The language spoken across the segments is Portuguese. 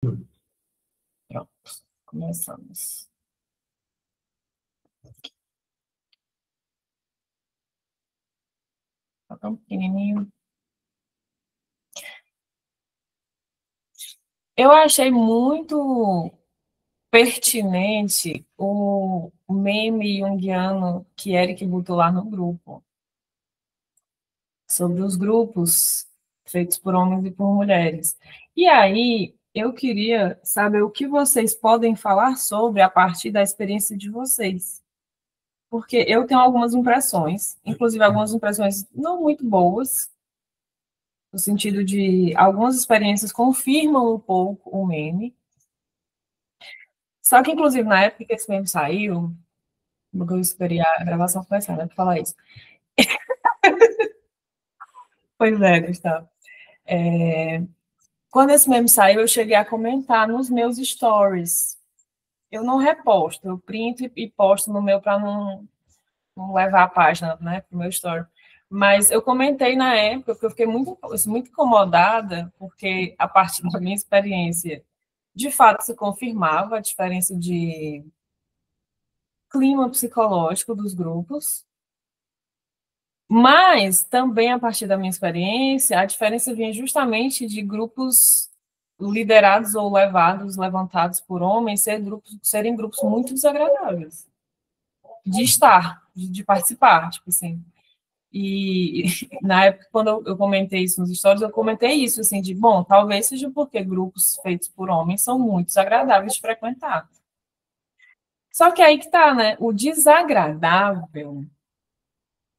Pronto, começamos. Tá tão pequenininho. Eu achei muito pertinente o meme junguiano que Eric botou lá no grupo, sobre os grupos feitos por homens e por mulheres. E aí, eu queria saber o que vocês podem falar sobre a partir da experiência de vocês. Porque eu tenho algumas impressões, inclusive algumas impressões não muito boas, no sentido de algumas experiências confirmam um pouco o meme. Só que, inclusive, na época que esse meme saiu, porque eu esperei a gravação começar, né, para falar isso. Pois é, Gustavo. Quando esse meme saiu, eu cheguei a comentar nos meus stories. Eu não reposto, eu printo e posto no meu para não levar a página, né, para o meu story. Mas eu comentei na época, porque eu fiquei muito incomodada, porque a partir da minha experiência, de fato, se confirmava a diferença de clima psicológico dos grupos, mas também a partir da minha experiência, a diferença vinha justamente de grupos liderados ou levantados por homens, serem grupos muito desagradáveis de estar, de participar, tipo assim. E na época, quando eu comentei isso nos stories, eu comentei isso, assim, de, bom, talvez seja porque grupos feitos por homens são muito desagradáveis de frequentar. Só que aí que tá, né? O desagradável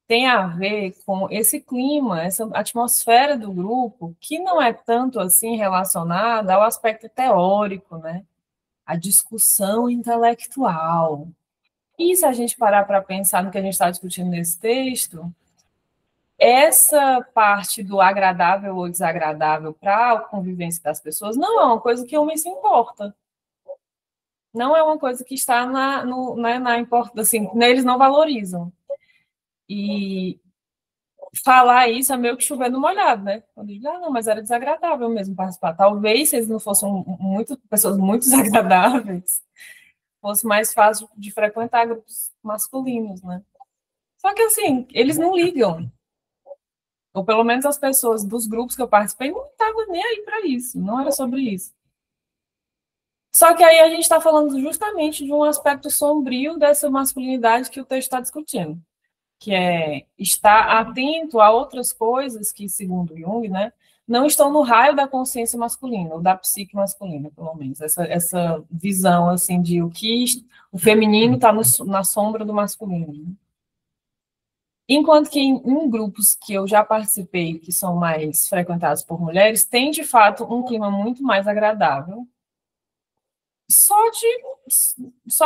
tem a ver com esse clima, essa atmosfera do grupo, que não é tanto assim relacionada ao aspecto teórico, né? A discussão intelectual. E se a gente parar para pensar no que a gente está discutindo nesse texto, essa parte do agradável ou desagradável para a convivência das pessoas não é uma coisa que o homem se importa. Não é uma coisa que está na importância, assim, eles não valorizam. E falar isso é meio que chover no molhado, né? Quando digo, não, mas era desagradável mesmo participar. Talvez se eles não fossem pessoas muito desagradáveis, fosse mais fácil de frequentar grupos masculinos, né? Só que assim, eles não ligam. Ou pelo menos as pessoas dos grupos que eu participei não estavam nem aí para isso, não era sobre isso. Só que aí a gente está falando justamente de um aspecto sombrio dessa masculinidade que o texto está discutindo, que é estar atento a outras coisas que, segundo Jung, né, não estão no raio da consciência masculina, ou da psique masculina, pelo menos. Essa visão assim de o feminino está na sombra do masculino. Enquanto que em grupos que eu já participei, que são mais frequentados por mulheres, tem de fato um clima muito mais agradável, só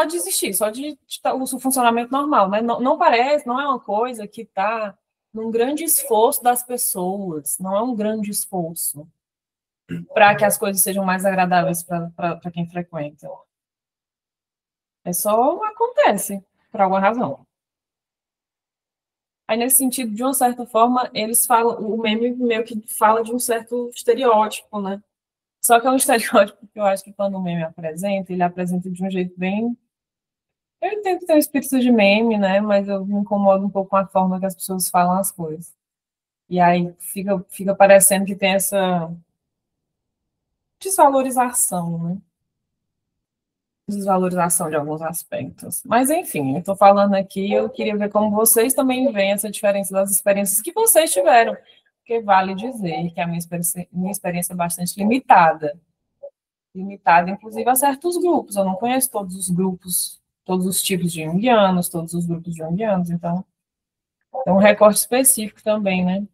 de existir, só de o funcionamento normal, né? Não parece, não é uma coisa que está num grande esforço das pessoas, não é um grande esforço para que as coisas sejam mais agradáveis para quem frequenta. É só acontece, por alguma razão. Aí, nesse sentido, de uma certa forma, eles falam, o meme meio que fala de um certo estereótipo, né? Só que é um estereótipo que eu acho que quando o meme apresenta, ele apresenta de um jeito bem. Eu entendo que tem um espírito de meme, né? Mas eu me incomodo um pouco com a forma que as pessoas falam as coisas. E aí fica parecendo que tem essa desvalorização, né? Desvalorização de alguns aspectos. Mas, enfim, eu estou falando aqui, eu queria ver como vocês também veem essa diferença das experiências que vocês tiveram. Porque vale dizer que a minha experiência é bastante limitada. Limitada, inclusive, a certos grupos. Eu não conheço todos os grupos, todos os tipos de junguianos, todos os grupos de junguianos, então é um recorte específico também, né?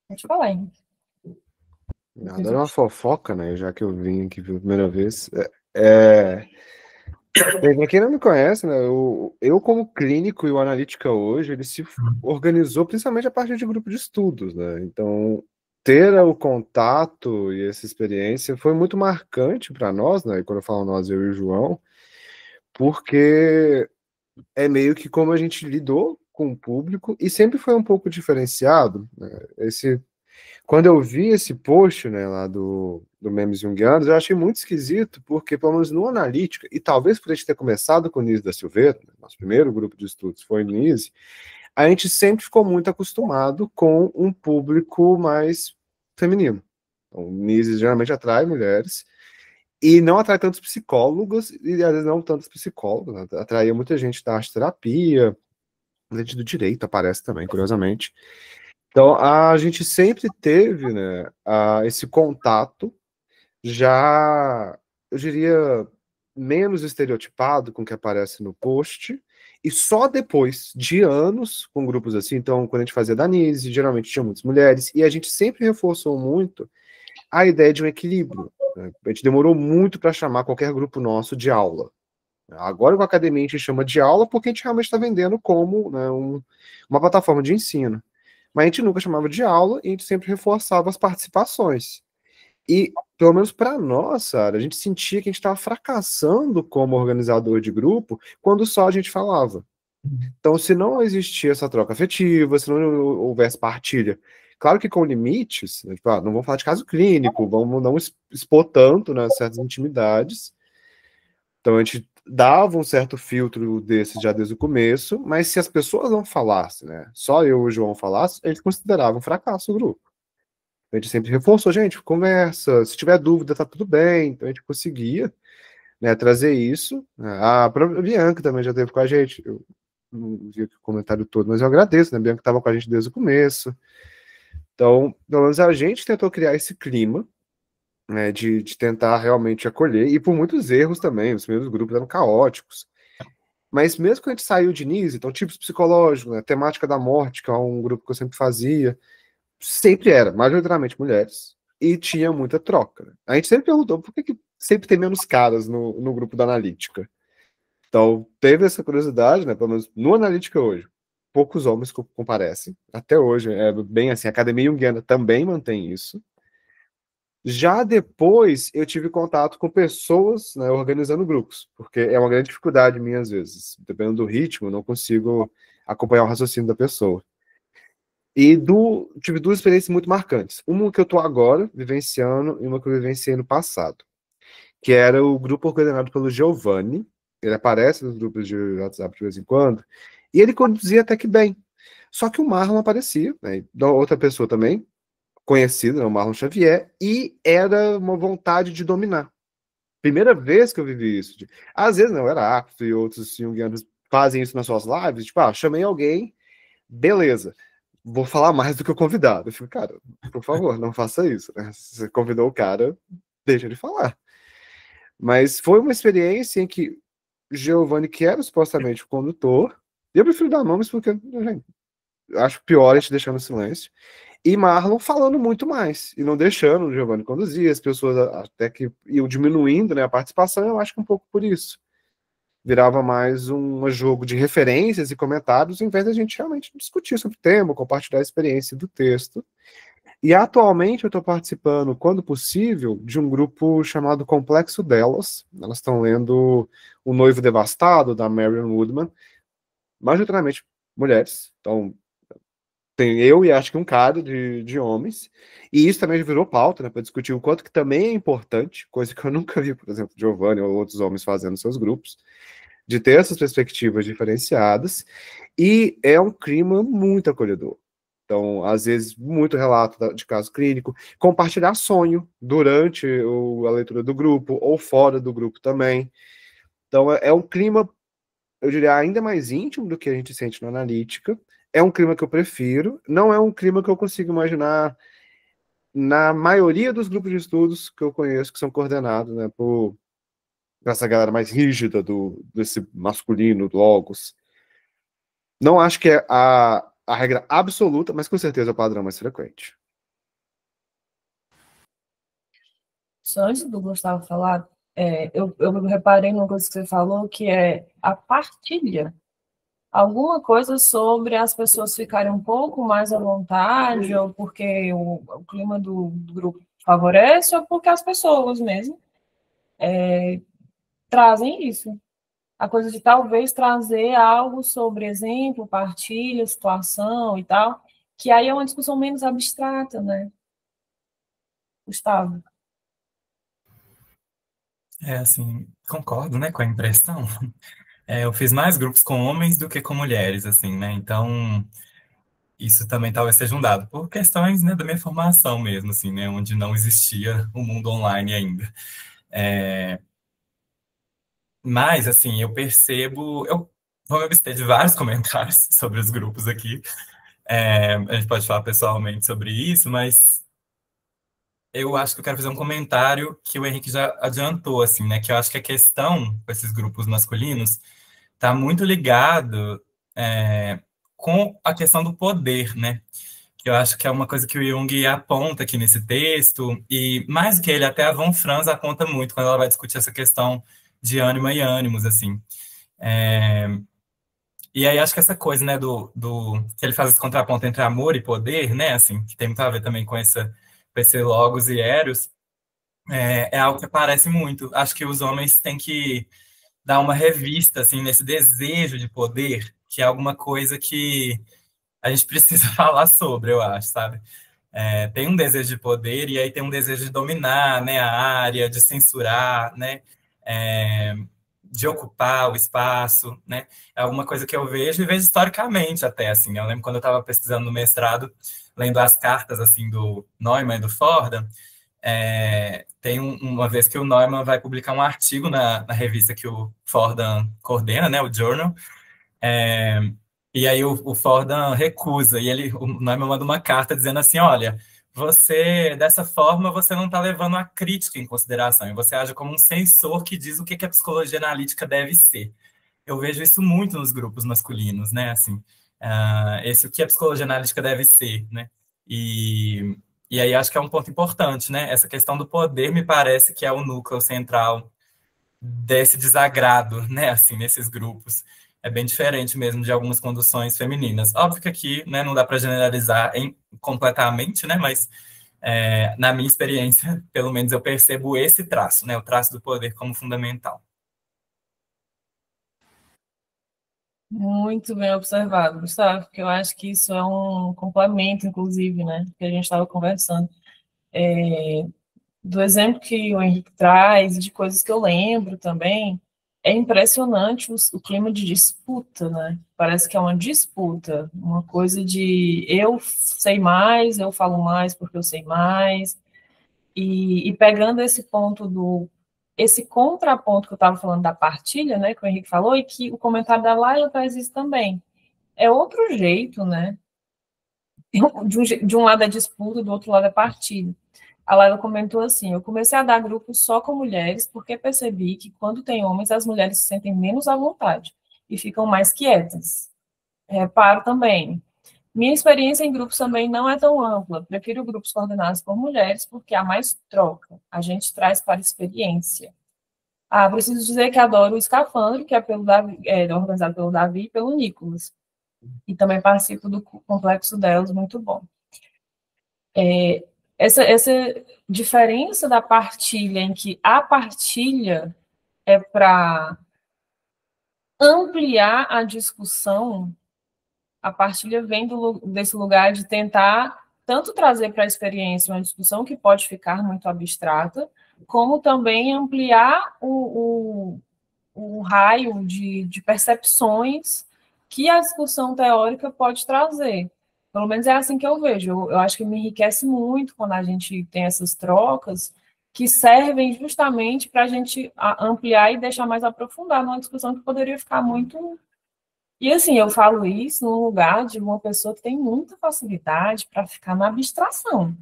Deixa eu falar, hein? Adoro uma fofoca, né? Já que eu vim aqui pela primeira vez. É... Pra quem não me conhece, né? Eu, como clínico e o analítica hoje, ele se organizou principalmente a partir de grupo de estudos, né? Então, ter o contato e essa experiência foi muito marcante para nós, né? E quando eu falo nós, eu e o João, porque é meio que como a gente lidou com o público e sempre foi um pouco diferenciado, né? Quando eu vi esse post, né, lá do Memes Jungianos, eu achei muito esquisito, porque pelo menos no Analítica, e talvez por a gente ter começado com o Nise da Silveira, né, nosso primeiro grupo de estudos foi o Nise, a gente sempre ficou muito acostumado com um público mais feminino. Então, o Nise geralmente atrai mulheres, e não atrai tantos psicólogos, e às vezes não tantos psicólogos, né? Atraía muita gente da arte terapia, gente do direito aparece também, curiosamente. Então, a gente sempre teve, né, esse contato já, eu diria, menos estereotipado com o que aparece no post, e só depois de anos com grupos assim, então, quando a gente fazia Danise, geralmente tinha muitas mulheres, e a gente sempre reforçou muito a ideia de um equilíbrio, né? A gente demorou muito para chamar qualquer grupo nosso de aula. Agora, com a academia, a gente chama de aula porque a gente realmente está vendendo como, né, uma plataforma de ensino. Mas a gente nunca chamava de aula e a gente sempre reforçava as participações. E, pelo menos para nós, Sara, a gente sentia que a gente estava fracassando como organizador de grupo quando só a gente falava. Então, se não existia essa troca afetiva, se não houvesse partilha, claro que com limites, né, tipo, não vamos falar de caso clínico, vamos não expor tanto, né, certas intimidades. Então, a gente dava um certo filtro desses já desde o começo, mas se as pessoas não falassem, né, só eu e o João falassem, eles consideravam um fracasso o grupo. A gente sempre reforçou, gente, conversa, se tiver dúvida, tá tudo bem. Então a gente conseguia, né, trazer isso. A própria Bianca também já esteve com a gente. Eu não vi o comentário todo, mas eu agradeço, né? A Bianca estava com a gente desde o começo. Então, pelo menos a gente tentou criar esse clima, né, de tentar realmente acolher, e por muitos erros também, os primeiros grupos eram caóticos. Mas mesmo quando a gente saiu de Nise, então tipos psicológicos, né, temática da morte, que é um grupo que eu sempre fazia, sempre era, majoritariamente mulheres, e tinha muita troca, né? A gente sempre perguntou por que sempre tem menos caras no grupo da Analítica. Então, teve essa curiosidade, né? Pelo menos no Analítica hoje, poucos homens comparecem. Até hoje, é bem assim. A Academia Junguiana também mantém isso. Já depois, eu tive contato com pessoas, né, organizando grupos, porque é uma grande dificuldade minha, às vezes. Dependendo do ritmo, eu não consigo acompanhar o raciocínio da pessoa. E tive duas experiências muito marcantes. Uma que eu tô agora vivenciando e uma que eu vivenciei no passado, que era o grupo coordenado pelo Giovanni. Ele aparece nos grupos de WhatsApp de vez em quando, e ele conduzia até que bem. Só que o Marlon aparecia, né, e da outra pessoa também, conhecida, né, o Marlon Xavier, e era uma vontade de dominar. Primeira vez que eu vivi isso. Às vezes, não, era Acto e outros junguianos fazem isso nas suas lives, tipo, chamei alguém, beleza, vou falar mais do que o convidado. Eu fico, cara, por favor, não faça isso, né? Se você convidou o cara, deixa ele falar. Mas foi uma experiência em que Giovanni, que era supostamente o condutor, e eu prefiro dar nomes porque, gente, eu acho pior a gente deixar no silêncio, e Marlon falando muito mais, e não deixando o Giovanni conduzir, as pessoas até que iam diminuindo, né, a participação, eu acho que um pouco por isso. Virava mais um jogo de referências e comentários, em vez da gente realmente discutir sobre o tema, compartilhar a experiência do texto. E atualmente eu estou participando, quando possível, de um grupo chamado Complexo Delas. Elas estão lendo O Noivo Devastado, da Marion Woodman, majoritariamente mulheres. Então, tem eu e acho que um cara de homens. E isso também virou pauta, né, para discutir o quanto que também é importante, coisa que eu nunca vi, por exemplo, Giovanni ou outros homens fazendo seus grupos, de ter essas perspectivas diferenciadas, e é um clima muito acolhedor. Então, às vezes, muito relato de caso clínico, compartilhar sonho durante a leitura do grupo, ou fora do grupo também. Então, é um clima, eu diria, ainda mais íntimo do que a gente sente na analítica. É um clima que eu prefiro, não é um clima que eu consigo imaginar na maioria dos grupos de estudos que eu conheço, que são coordenados, né, por essa galera mais rígida desse masculino, do logos. Não acho que é a regra absoluta, mas com certeza é o padrão mais frequente. Só antes do Gustavo falar, eu reparei numa coisa que você falou, que é a partilha. Alguma coisa sobre as pessoas ficarem um pouco mais à vontade, ou porque o clima do grupo favorece, ou porque as pessoas mesmo trazem isso. a coisa de talvez trazer algo sobre exemplo, partilha, situação e tal, que aí é uma discussão menos abstrata, né, Gustavo? Assim, concordo, né, com a impressão. Eu fiz mais grupos com homens do que com mulheres, assim, né? Então, isso também talvez seja um dado, por questões, né, da minha formação mesmo, assim, né, onde não existia o mundo online ainda. É, mas, assim, eu percebo, eu vou me abster de vários comentários sobre os grupos aqui. A gente pode falar pessoalmente sobre isso, mas eu acho que eu quero fazer um comentário que o Henrique já adiantou, assim, né, que eu acho que a questão com esses grupos masculinos está muito ligado com a questão do poder, né? Que eu acho que é uma coisa que o Jung aponta aqui nesse texto, e mais do que ele, até a Von Franz aponta muito quando ela vai discutir essa questão de ânima e ânimos, assim. É, e aí acho que essa coisa, né, que ele faz esse contraponto entre amor e poder, né, assim, que tem muito a ver também com esse logos e eros, é algo que aparece muito. Acho que os homens têm que dar uma revista, assim, nesse desejo de poder, que é alguma coisa que a gente precisa falar sobre, eu acho, sabe? Tem um desejo de poder e aí tem um desejo de dominar, né, a área, de censurar, né, é, de ocupar o espaço, né? É alguma coisa que eu vejo e vejo historicamente até, assim. Eu lembro quando eu estava pesquisando no mestrado, lendo as cartas, assim, do Neumann e do Fordham, tem uma vez que o Neumann vai publicar um artigo na revista que o Fordham coordena, né, o Journal, é, e aí o Fordham recusa, e o Neumann manda uma carta dizendo assim, olha, dessa forma, você não está levando a crítica em consideração, e você age como um censor que diz o que que a psicologia analítica deve ser. Eu vejo isso muito nos grupos masculinos, né, assim, esse o que a psicologia analítica deve ser, né, e, e aí acho que é um ponto importante, né, essa questão do poder me parece que é o núcleo central desse desagrado, né, assim, nesses grupos. É bem diferente mesmo de algumas conduções femininas. Óbvio que aqui, né, não dá para generalizar completamente, né, mas na minha experiência, pelo menos eu percebo esse traço, né, o traço do poder como fundamental. Muito bem observado, Gustavo, porque eu acho que isso é um complemento, inclusive, né, que a gente estava conversando. Do exemplo que o Henrique traz, de coisas que eu lembro também, é impressionante o clima de disputa, né? Parece que é uma disputa, uma coisa de eu sei mais, eu falo mais porque eu sei mais, e pegando esse ponto esse contraponto que eu estava falando da partilha, né, que o Henrique falou, e que o comentário da Laila traz isso também. É outro jeito, né? De um lado é disputa, do outro lado é partilha. A Laila comentou assim: eu comecei a dar grupos só com mulheres porque percebi que quando tem homens, as mulheres se sentem menos à vontade e ficam mais quietas. Reparo também. Minha experiência em grupos também não é tão ampla. Prefiro grupos coordenados por mulheres porque há mais troca. A gente traz para a experiência. Preciso dizer que adoro o Escafandro, que é organizado pelo Davi e pelo Nicolas. E também participo do Complexo delas, muito bom. Essa diferença da partilha, em que a partilha é para ampliar a discussão, a partilha vem desse lugar de tentar tanto trazer para a experiência uma discussão que pode ficar muito abstrata, como também ampliar o raio de percepções que a discussão teórica pode trazer. Pelo menos é assim que eu vejo. Eu acho que me enriquece muito quando a gente tem essas trocas que servem justamente para a gente ampliar e deixar mais aprofundado numa discussão que poderia ficar muito. E assim, eu falo isso no lugar de uma pessoa que tem muita facilidade para ficar na abstração.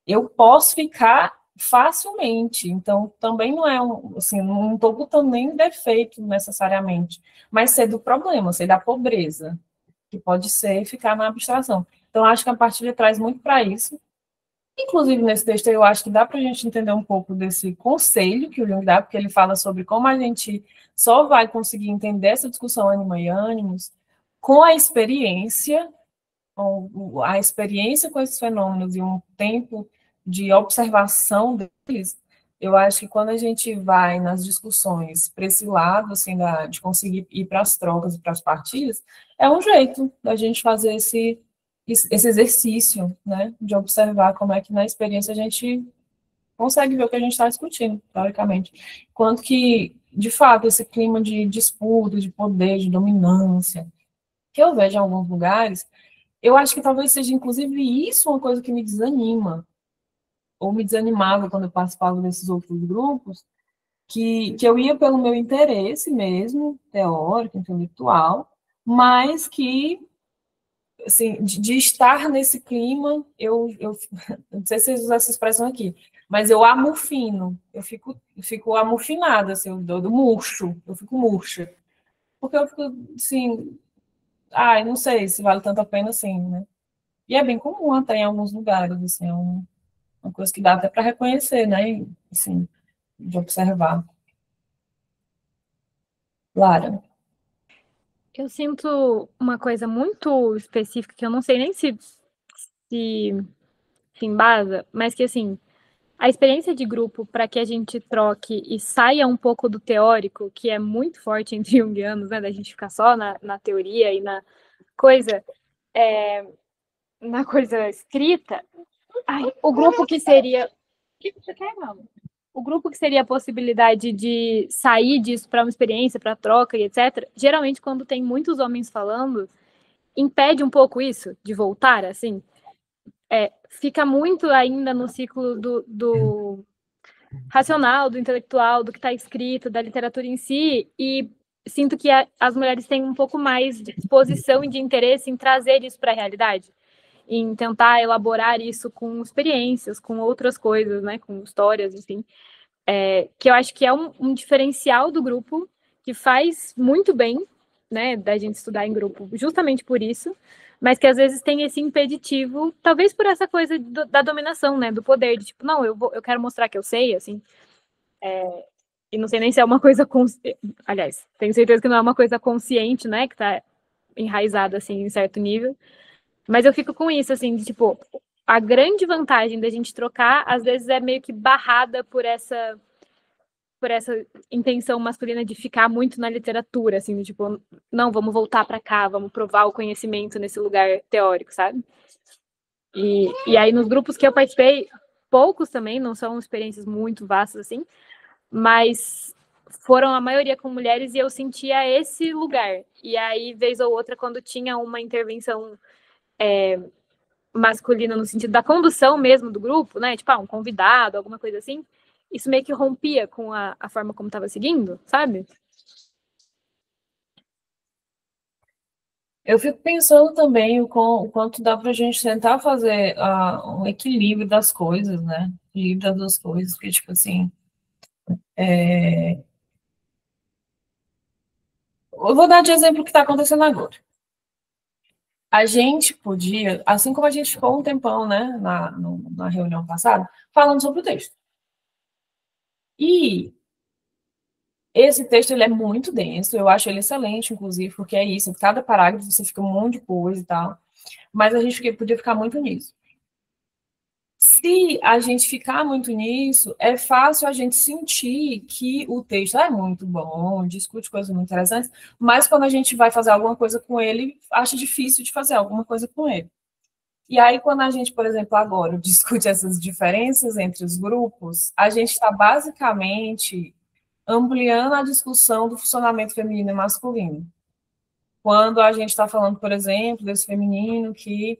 Eu posso ficar facilmente, então também não é assim, não estou botando nem defeito necessariamente, mas sei do problema, sei da pobreza, que pode ser ficar na abstração. Então, acho que a partilha traz muito para isso. Inclusive, nesse texto, eu acho que dá para a gente entender um pouco desse conselho que o Jung dá, porque ele fala sobre como a gente só vai conseguir entender essa discussão ânima e ânimos com a experiência, a experiência com esses fenômenos e um tempo de observação deles, Eu acho que quando a gente vai nas discussões para esse lado, assim, de conseguir ir para as trocas e para as partilhas, é um jeito da gente fazer esse exercício, né, de observar como é que na experiência a gente consegue ver o que a gente está discutindo, teoricamente. Quanto que, de fato, esse clima de disputa, de poder, de dominância, que eu vejo em alguns lugares, eu acho que talvez seja, inclusive, isso uma coisa que me desanima, ou me desanimava quando eu participava desses outros grupos, que eu ia pelo meu interesse mesmo, teórico, intelectual, mas que, assim, de estar nesse clima, eu não sei se vocês usam essa expressão aqui, mas eu amufino, eu fico amufinada, assim, eu murcho, eu fico murcha, porque eu fico, assim, não sei se vale tanto a pena assim, né? E é bem comum até em alguns lugares, assim, uma coisa que dá até para reconhecer, né? Assim, de observar. Lara. Eu sinto uma coisa muito específica, que eu não sei nem se embasa, mas que, assim, a experiência de grupo para que a gente troque e saia um pouco do teórico, que é muito forte entre junguianos, né, da gente ficar só na teoria e coisa, na coisa escrita, o grupo que seria... O que você quer, mano? O grupo que seria a possibilidade de sair disso para uma experiência, para troca e etc., geralmente, quando tem muitos homens falando, impede um pouco isso, de voltar, assim. Fica muito ainda no ciclo do racional, do intelectual, do que está escrito, da literatura em si, e sinto que as mulheres têm um pouco mais de disposição e de interesse em trazer isso para a realidade, em tentar elaborar isso com experiências, com outras coisas, né, com histórias, enfim. Que eu acho que é um diferencial do grupo, que faz muito bem, né, da gente estudar em grupo, justamente por isso, mas que às vezes tem esse impeditivo, talvez por essa coisa da dominação, né, do poder, de tipo, não, eu quero mostrar que eu sei, assim, e não sei nem se é uma coisa, aliás, tenho certeza que não é uma coisa consciente, né, que tá enraizada, assim, em certo nível, mas eu fico com isso, assim, de tipo, a grande vantagem da gente trocar, às vezes é meio que barrada por essa intenção masculina de ficar muito na literatura, assim, tipo, não, vamos voltar para cá, vamos provar o conhecimento nesse lugar teórico, sabe? E aí nos grupos que eu participei, poucos também, não são experiências muito vastas assim, mas foram a maioria com mulheres e eu sentia esse lugar. E aí, vez ou outra, quando tinha uma intervenção masculina no sentido da condução mesmo do grupo, né? Tipo, um convidado, alguma coisa assim, isso meio que rompia com a forma como estava seguindo, sabe? Eu fico pensando também o quanto dá para a gente tentar fazer um equilíbrio das coisas, né? Equilíbrio das duas coisas, porque, tipo assim, eu vou dar de exemplo o que está acontecendo agora. A gente podia, assim como a gente ficou um tempão, né, na reunião passada, falando sobre o texto. E esse texto ele é muito denso, eu acho ele excelente, inclusive, porque é isso, em cada parágrafo você fica um monte de coisa e tal, mas a gente podia ficar muito nisso. Se a gente ficar muito nisso, é fácil a gente sentir que o texto é muito bom, discute coisas muito interessantes, mas quando a gente vai fazer alguma coisa com ele, acha difícil de fazer alguma coisa com ele. E aí, quando a gente, por exemplo, agora discute essas diferenças entre os grupos, a gente está basicamente ampliando a discussão do funcionamento feminino e masculino. Quando a gente está falando, por exemplo, desse feminino que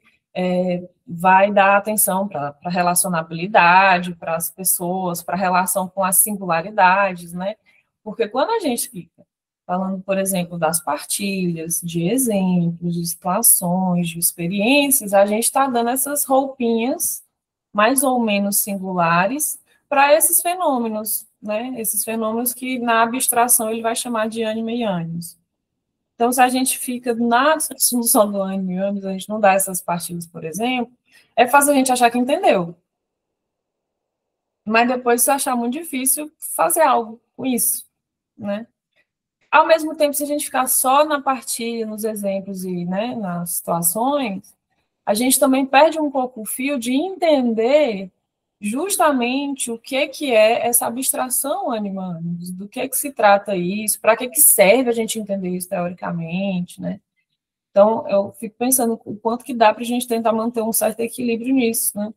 vai dar atenção para a relacionabilidade, para as pessoas, para a relação com as singularidades, né? Porque quando a gente fica falando, por exemplo, das partilhas, de exemplos, de situações, de experiências, a gente está dando essas roupinhas mais ou menos singulares para esses fenômenos, né? Esses fenômenos que na abstração ele vai chamar de ânime e ânimos. Então, se a gente fica na solução do ânimo e ânimos, a gente não dá essas partilhas, por exemplo, é fácil a gente achar que entendeu. Mas depois se achar muito difícil fazer algo com isso, né? Ao mesmo tempo, se a gente ficar só na partilha, nos exemplos e, né, nas situações, a gente também perde um pouco o fio de entender justamente o que é essa abstração animal, do que se trata isso, para que serve a gente entender isso teoricamente, né? Então, eu fico pensando o quanto que dá para a gente tentar manter um certo equilíbrio nisso, né?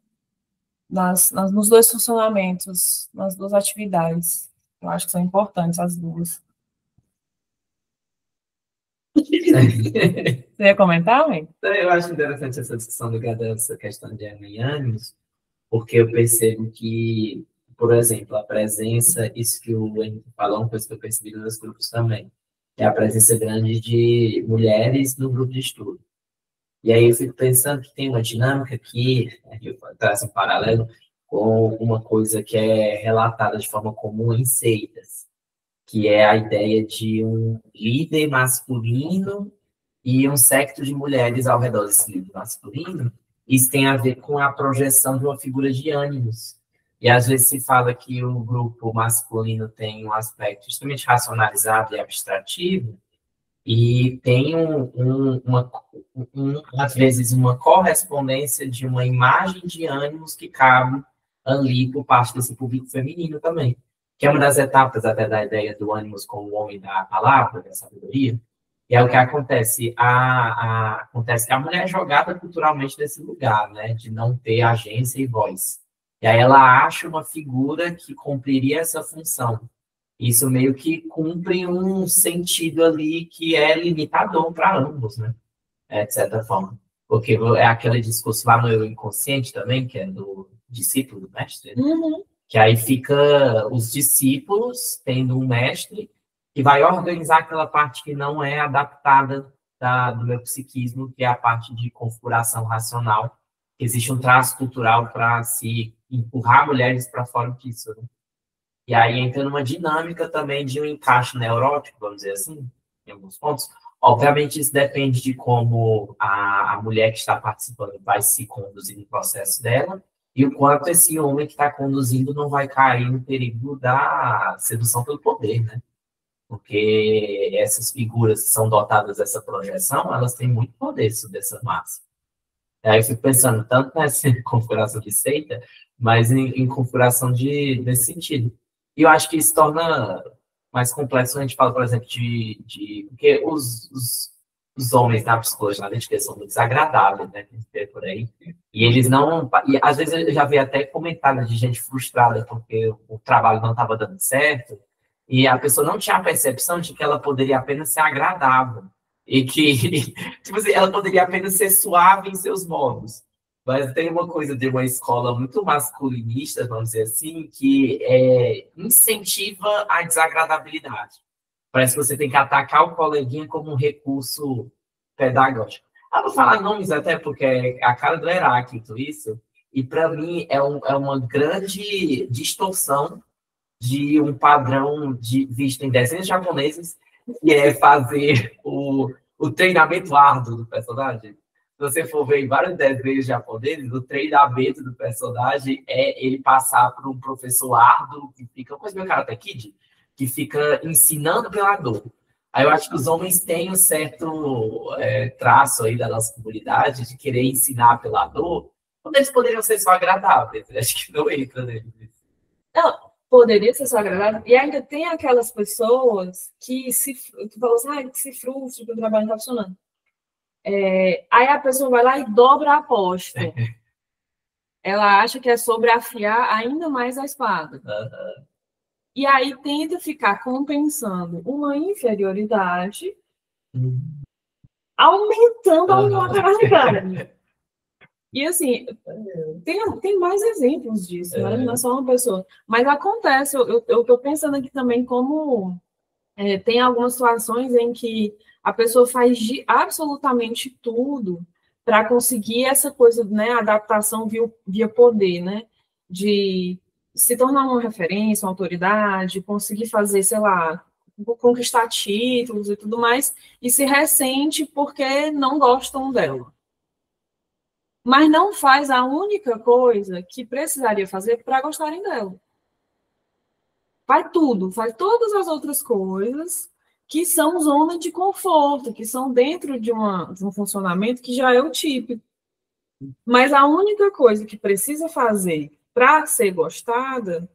Nos dois funcionamentos, nas duas atividades. Eu acho que são importantes as duas. Você ia comentar, amigo? Eu acho interessante essa discussão ligada a essa questão de ânimos, porque eu percebo que, por exemplo, a presença, isso que o Henrique falou, uma coisa que eu percebi nos grupos também, é a presença grande de mulheres no grupo de estudo. E aí eu fico pensando que tem uma dinâmica que eu traço um paralelo com uma coisa que é relatada de forma comum em seitas, que é a ideia de um líder masculino e um séquito de mulheres ao redor desse líder masculino. Isso tem a ver com a projeção de uma figura de ânimos. E às vezes se fala que o grupo masculino tem um aspecto extremamente racionalizado e abstrativo, e tem às vezes uma correspondência de uma imagem de ânimos que cabe ali por parte desse público feminino também, que é uma das etapas até da ideia do ânimos como o homem da palavra, da sabedoria. E é o que acontece. Acontece que a mulher é jogada culturalmente nesse lugar, né, de não ter agência e voz. E aí ela acha uma figura que cumpriria essa função. Isso meio que cumpre um sentido ali que é limitador para ambos, né? De certa forma. Porque é aquele discurso lá no inconsciente também, que é do discípulo do mestre, né? Que aí fica os discípulos tendo um mestre que vai organizar aquela parte que não é adaptada do meu psiquismo, que é a parte de configuração racional. Existe um traço cultural para se empurrar mulheres para fora disso, né? E aí entra numa dinâmica também de um encaixe neurótico, vamos dizer assim, em alguns pontos. Obviamente, isso depende de como a mulher que está participando vai se conduzir no processo dela e o quanto esse homem que está conduzindo não vai cair no perigo da sedução pelo poder, né? Porque essas figuras que são dotadas dessa projeção, elas têm muito poder sobre essa massa. Aí eu fico pensando tanto nessa configuração de seita, mas em configuração nesse sentido. E eu acho que isso torna mais complexo quando a gente fala, por exemplo, porque os homens na psicologia analítica são muito desagradáveis, né? Por aí. E eles não... E às vezes eu já vi até comentários de gente frustrada porque o trabalho não estava dando certo e a pessoa não tinha a percepção de que ela poderia apenas ser agradável e que tipo assim, ela poderia apenas ser suave em seus modos. Mas tem uma coisa de uma escola muito masculinista, vamos dizer assim, que incentiva a desagradabilidade. Parece que você tem que atacar o coleguinha como um recurso pedagógico. Eu vou falar nomes até porque é a cara do Heráclito isso, e para mim é uma grande distorção de um padrão visto em desenhos japoneses, que é fazer o treinamento árduo do personagem. Se você for ver em vários desenhos japoneses, o treinamento do personagem é ele passar por um professor árduo, que fica, uma coisa meio Karate Kid, que fica ensinando pela dor. Aí eu acho que os homens têm um certo traço aí da nossa comunidade de querer ensinar pela dor, quando eles poderiam ser só agradáveis. Acho que não entra neles. Não, poderia ser só agradável. E ainda tem aquelas pessoas que tu falou assim, que se frustram porque o trabalho não está funcionando. Aí a pessoa vai lá e dobra a aposta. Ela acha que é sobre afiar ainda mais a espada. E aí tenta ficar compensando uma inferioridade, aumentando a carga. E assim, tem mais exemplos disso, né? Não é só uma pessoa. Mas acontece, eu estou pensando aqui também como tem algumas situações em que a pessoa faz de absolutamente tudo para conseguir essa coisa, né, adaptação via poder, né, de se tornar uma referência, uma autoridade, conseguir fazer, sei lá, conquistar títulos e tudo mais, e se ressente porque não gostam dela. Mas não faz a única coisa que precisaria fazer para gostarem dela. Faz tudo, faz todas as outras coisas que são zona de conforto, que são dentro de um funcionamento que já é o típico. Mas a única coisa que precisa fazer para ser gostada,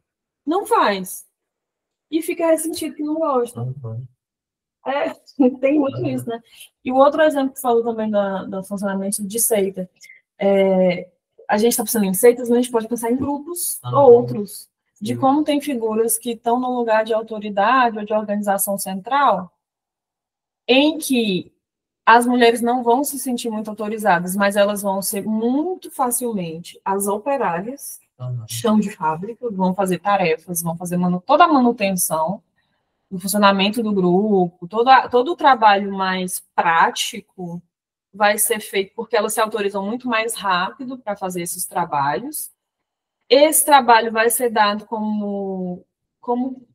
não faz. E fica ressentido que não gosta. Uhum. Tem muito isso, né? E o outro exemplo que falou também do funcionamento de seita. A gente está pensando em seitas, mas a gente pode pensar em grupos outros, de como tem figuras que estão no lugar de autoridade ou de organização central, em que as mulheres não vão se sentir muito autorizadas, mas elas vão ser muito facilmente as operárias, chão de fábrica, vão fazer tarefas, vão fazer toda a manutenção, o funcionamento do grupo, todo o trabalho mais prático vai ser feito porque elas se autorizam muito mais rápido para fazer esses trabalhos. Esse trabalho vai ser dado como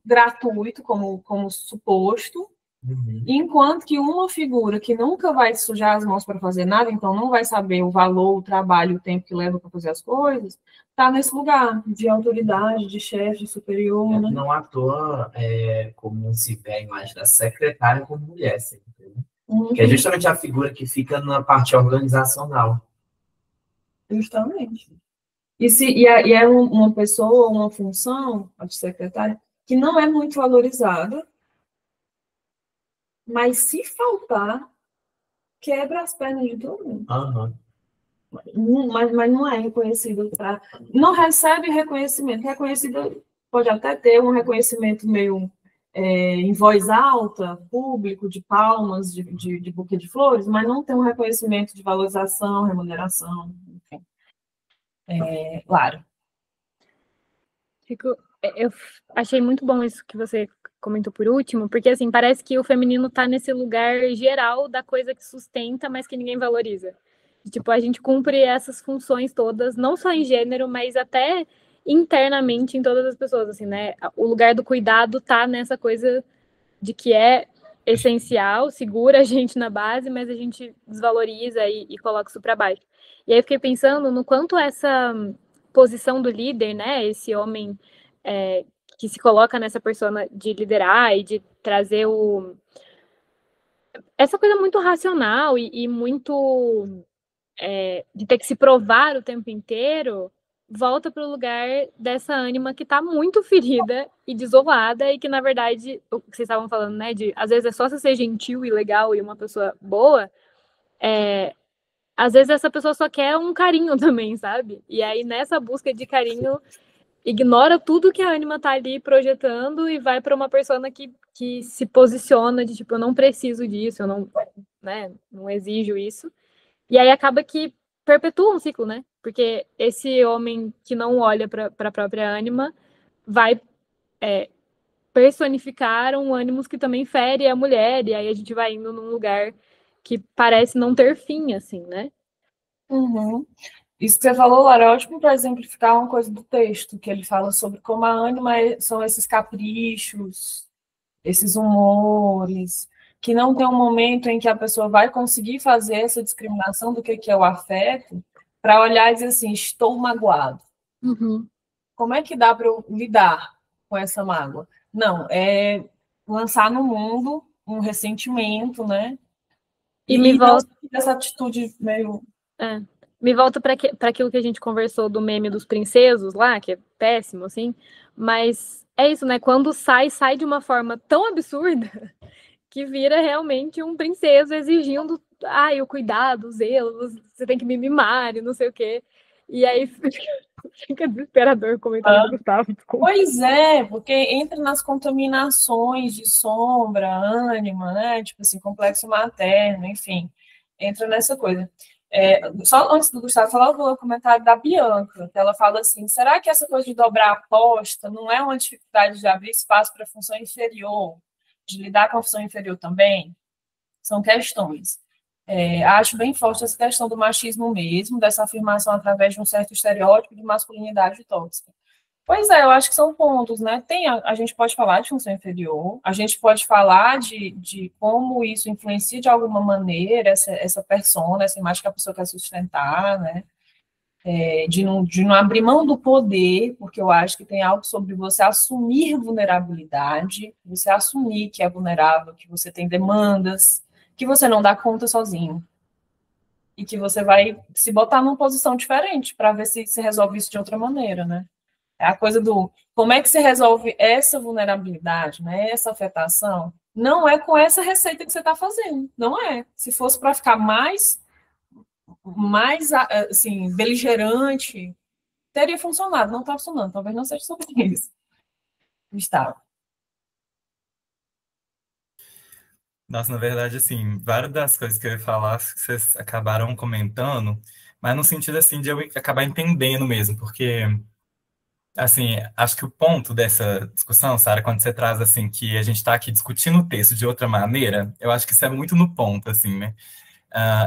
gratuito, como suposto, enquanto que uma figura que nunca vai sujar as mãos para fazer nada, então não vai saber o valor, o trabalho, o tempo que leva para fazer as coisas, está nesse lugar de autoridade, de chefe, de superior. Né? Não à toa, como se vê a imagem da secretária como mulher, sempre, né? Que é justamente a figura que fica na parte organizacional. Justamente. E é uma pessoa, uma função, a de secretária, que não é muito valorizada, mas se faltar, quebra as pernas de todo mundo. Mas não é reconhecido. Não recebe reconhecimento. Reconhecido pode até ter um reconhecimento meio em voz alta, público, de palmas, de buquê de flores, mas não tem um reconhecimento de valorização, remuneração, enfim. Claro. Eu achei muito bom isso que você comentou por último, porque assim, parece que o feminino está nesse lugar geral da coisa que sustenta, mas que ninguém valoriza. Tipo, a gente cumpre essas funções todas, não só em gênero, mas até internamente em todas as pessoas, assim, né? O lugar do cuidado tá nessa coisa de que é essencial, segura a gente na base, mas a gente desvaloriza e coloca isso para baixo. E aí eu fiquei pensando no quanto essa posição do líder, né? Esse homem que se coloca nessa persona de liderar e de trazer essa coisa muito racional e muito de ter que se provar o tempo inteiro, volta para o lugar dessa ânima que está muito ferida e desolada e que, na verdade, o que vocês estavam falando, né, de às vezes é só você ser gentil e legal e uma pessoa boa, às vezes essa pessoa só quer um carinho também, sabe? E aí, nessa busca de carinho, ignora tudo que a ânima tá ali projetando e vai para uma persona que se posiciona de tipo, eu não preciso disso, eu não exijo isso. E aí acaba que perpetua um ciclo, né? Porque esse homem que não olha para a própria ânima vai personificar um ânimos que também fere a mulher, e aí a gente vai indo num lugar que parece não ter fim, assim, né? Isso que você falou, Lara, é ótimo para exemplificar uma coisa do texto, que ele fala sobre como a ânima são esses caprichos, esses humores, que não tem um momento em que a pessoa vai conseguir fazer essa discriminação do que é o afeto, para olhar e dizer assim, estou magoado. Como é que dá para eu lidar com essa mágoa? Não, é lançar no mundo um ressentimento, né? E me volta essa atitude meio... Me volta para aquilo que a gente conversou do meme dos princesos lá, que é péssimo, assim, mas é isso, né? Quando sai de uma forma tão absurda que vira realmente um princeso exigindo o cuidado, o zelo, você tem que me mimar e não sei o quê. E aí fica desesperador o comentário do Gustavo. Desculpa. Pois é, porque entra nas contaminações de sombra, ânima, né? Tipo assim, complexo materno, enfim, entra nessa coisa. Só antes do Gustavo falar, eu vou ler o comentário da Bianca, que ela fala assim, será que essa coisa de dobrar a aposta não é uma dificuldade de abrir espaço para a função inferior, de lidar com a função inferior também? São questões. Acho bem forte essa questão do machismo mesmo, dessa afirmação através de um certo estereótipo de masculinidade tóxica. Pois é, eu acho que são pontos, né? A gente pode falar de função inferior, a gente pode falar de como isso influencia de alguma maneira essa persona, essa imagem que a pessoa quer sustentar, né? De não abrir mão do poder, porque eu acho que tem algo sobre você assumir vulnerabilidade, você assumir que é vulnerável, que você tem demandas, que você não dá conta sozinho. E que você vai se botar numa posição diferente para ver se resolve isso de outra maneira, né? É a coisa do como é que se resolve essa vulnerabilidade, né? Essa afetação. Não é com essa receita que você está fazendo, não é. Se fosse para ficar mais assim, beligerante, teria funcionado, não está funcionando, talvez não seja sobre isso. Gustavo. Nossa, na verdade, assim, várias das coisas que eu ia falar, vocês acabaram comentando, mas no sentido, assim, de eu acabar entendendo mesmo, porque, assim, acho que o ponto dessa discussão, Sara, quando você traz, assim, que a gente está aqui discutindo o texto de outra maneira, eu acho que isso é muito no ponto, assim, né?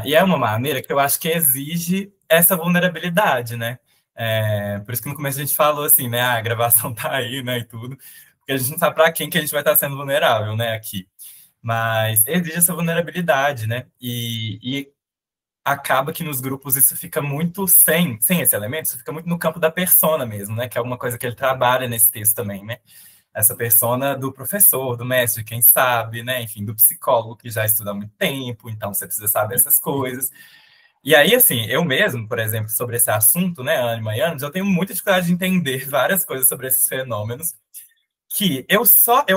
E é uma maneira que eu acho que exige essa vulnerabilidade, né? Por isso que no começo a gente falou assim, né? A gravação tá aí, né? E tudo. Porque a gente não sabe para quem que a gente vai estar sendo vulnerável, né? Aqui. Mas exige essa vulnerabilidade, né? E acaba que nos grupos isso fica muito sem esse elemento, isso fica muito no campo da persona mesmo, né? Que é alguma coisa que ele trabalha nesse texto também, né? Essa persona do professor, do mestre, quem sabe, né? Enfim, do psicólogo que já estuda há muito tempo, então você precisa saber essas coisas. E aí, assim, eu mesmo, por exemplo, sobre esse assunto, né, Anima e Anos, eu tenho muita dificuldade de entender várias coisas sobre esses fenômenos, que eu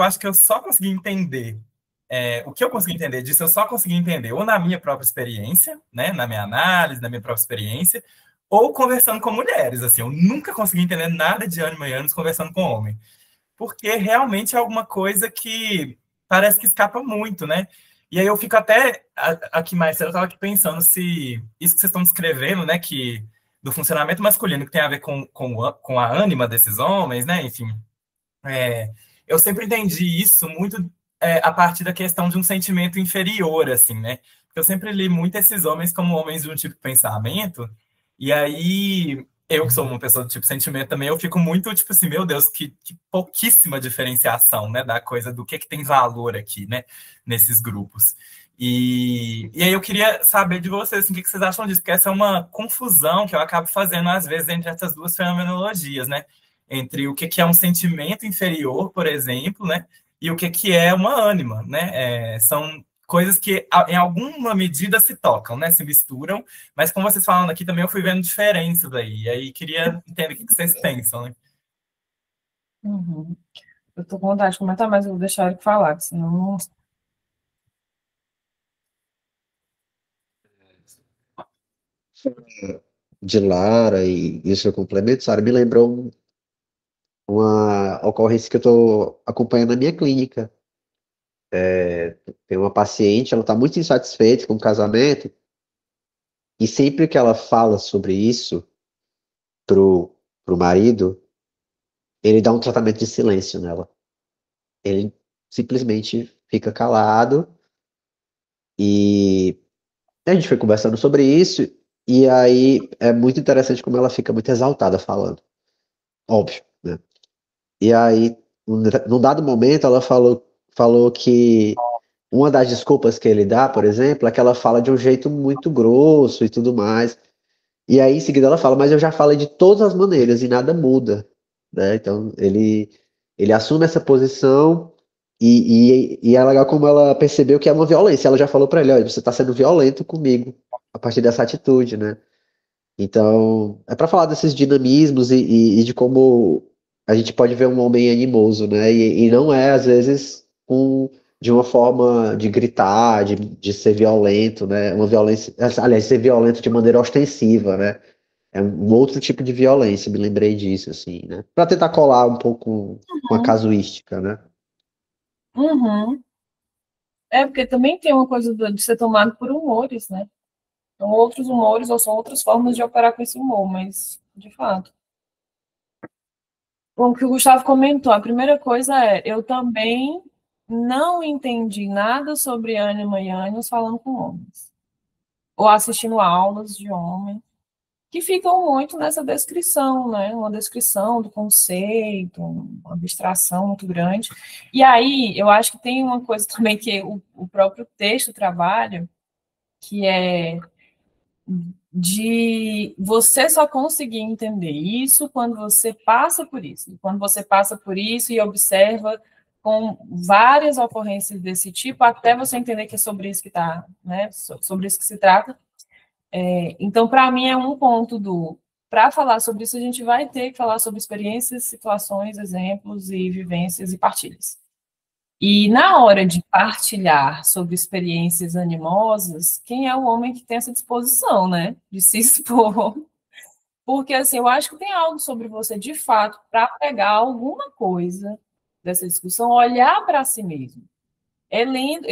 acho que eu só consegui entender, o que eu consegui entender disso, eu só consegui entender ou na minha própria experiência, né, na minha análise, na minha própria experiência, ou conversando com mulheres, assim, eu nunca consegui entender nada de Anima e Anos conversando com homem, porque realmente é alguma coisa que parece que escapa muito, né? E aí eu fico até aqui mais cedo, eu estava aqui pensando se isso que vocês estão descrevendo, né, que do funcionamento masculino que tem a ver com a ânima desses homens, né, enfim, eu sempre entendi isso muito a partir da questão de um sentimento inferior, assim, né? Eu sempre li muito esses homens como homens de um tipo de pensamento, e aí eu que sou uma pessoa do tipo de sentimento também, eu fico muito tipo assim, meu Deus, que pouquíssima diferenciação, né, da coisa do que tem valor aqui, né, nesses grupos. E aí eu queria saber de vocês, assim, o que vocês acham disso, porque essa é uma confusão que eu acabo fazendo às vezes entre essas duas fenomenologias, né? Entre o que é um sentimento inferior, por exemplo, né? E o que é uma ânima, né? São coisas que, em alguma medida, se tocam, né? Se misturam, mas como vocês falando aqui também, eu fui vendo diferenças aí. E aí queria entender o que vocês pensam, né? Uhum. Eu estou com vontade de comentar, mas eu vou deixar ele falar, senão. De Lara e o seu complemento, Sara, me lembrou uma ocorrência que eu estou acompanhando na minha clínica. Tem uma paciente, ela está muito insatisfeita com o casamento, e sempre que ela fala sobre isso pro marido, ele dá um tratamento de silêncio nela. Ele simplesmente fica calado, e a gente foi conversando sobre isso, e aí é muito interessante como ela fica muito exaltada falando. Óbvio, né? E aí, num dado momento, ela falou que uma das desculpas que ele dá, por exemplo, é que ela fala de um jeito muito grosso e tudo mais. E aí, em seguida, ela fala, mas eu já falei de todas as maneiras e nada muda, né? Então, ele assume essa posição e é legal como ela percebeu que é uma violência. Ela já falou para ele, olha, você está sendo violento comigo a partir dessa atitude, né? Então, é para falar desses dinamismos e de como a gente pode ver um homem animoso, né? E não é, às vezes, de uma forma de gritar, de ser violento, né? Uma violência, aliás, ser violento de maneira ostensiva, né? É um outro tipo de violência, me lembrei disso, assim, né? Para tentar colar um pouco com a casuística, né? Uhum. Porque também tem uma coisa de ser tomado por humores, né? São outros humores ou são outras formas de operar com esse humor, mas, de fato. Bom, o que o Gustavo comentou, a primeira coisa eu também não entendi nada sobre ânima e ânimos falando com homens. Ou assistindo aulas de homem, que ficam muito nessa descrição, né? Uma descrição do conceito, uma abstração muito grande. E aí, eu acho que tem uma coisa também que o próprio texto trabalha, que é de você só conseguir entender isso quando você passa por isso. Quando você passa por isso e observa com várias ocorrências desse tipo, até você entender que é sobre isso que está, né? Sobre isso que se trata. Então, para mim, é um ponto do para falar sobre isso, a gente vai ter que falar sobre experiências, situações, exemplos e vivências e partilhas. E na hora de partilhar sobre experiências animosas, quem é o homem que tem essa disposição, né, de se expor? Porque, assim, eu acho que tem algo sobre você, de fato, para pegar alguma coisa dessa discussão, olhar para si mesmo. Lendo,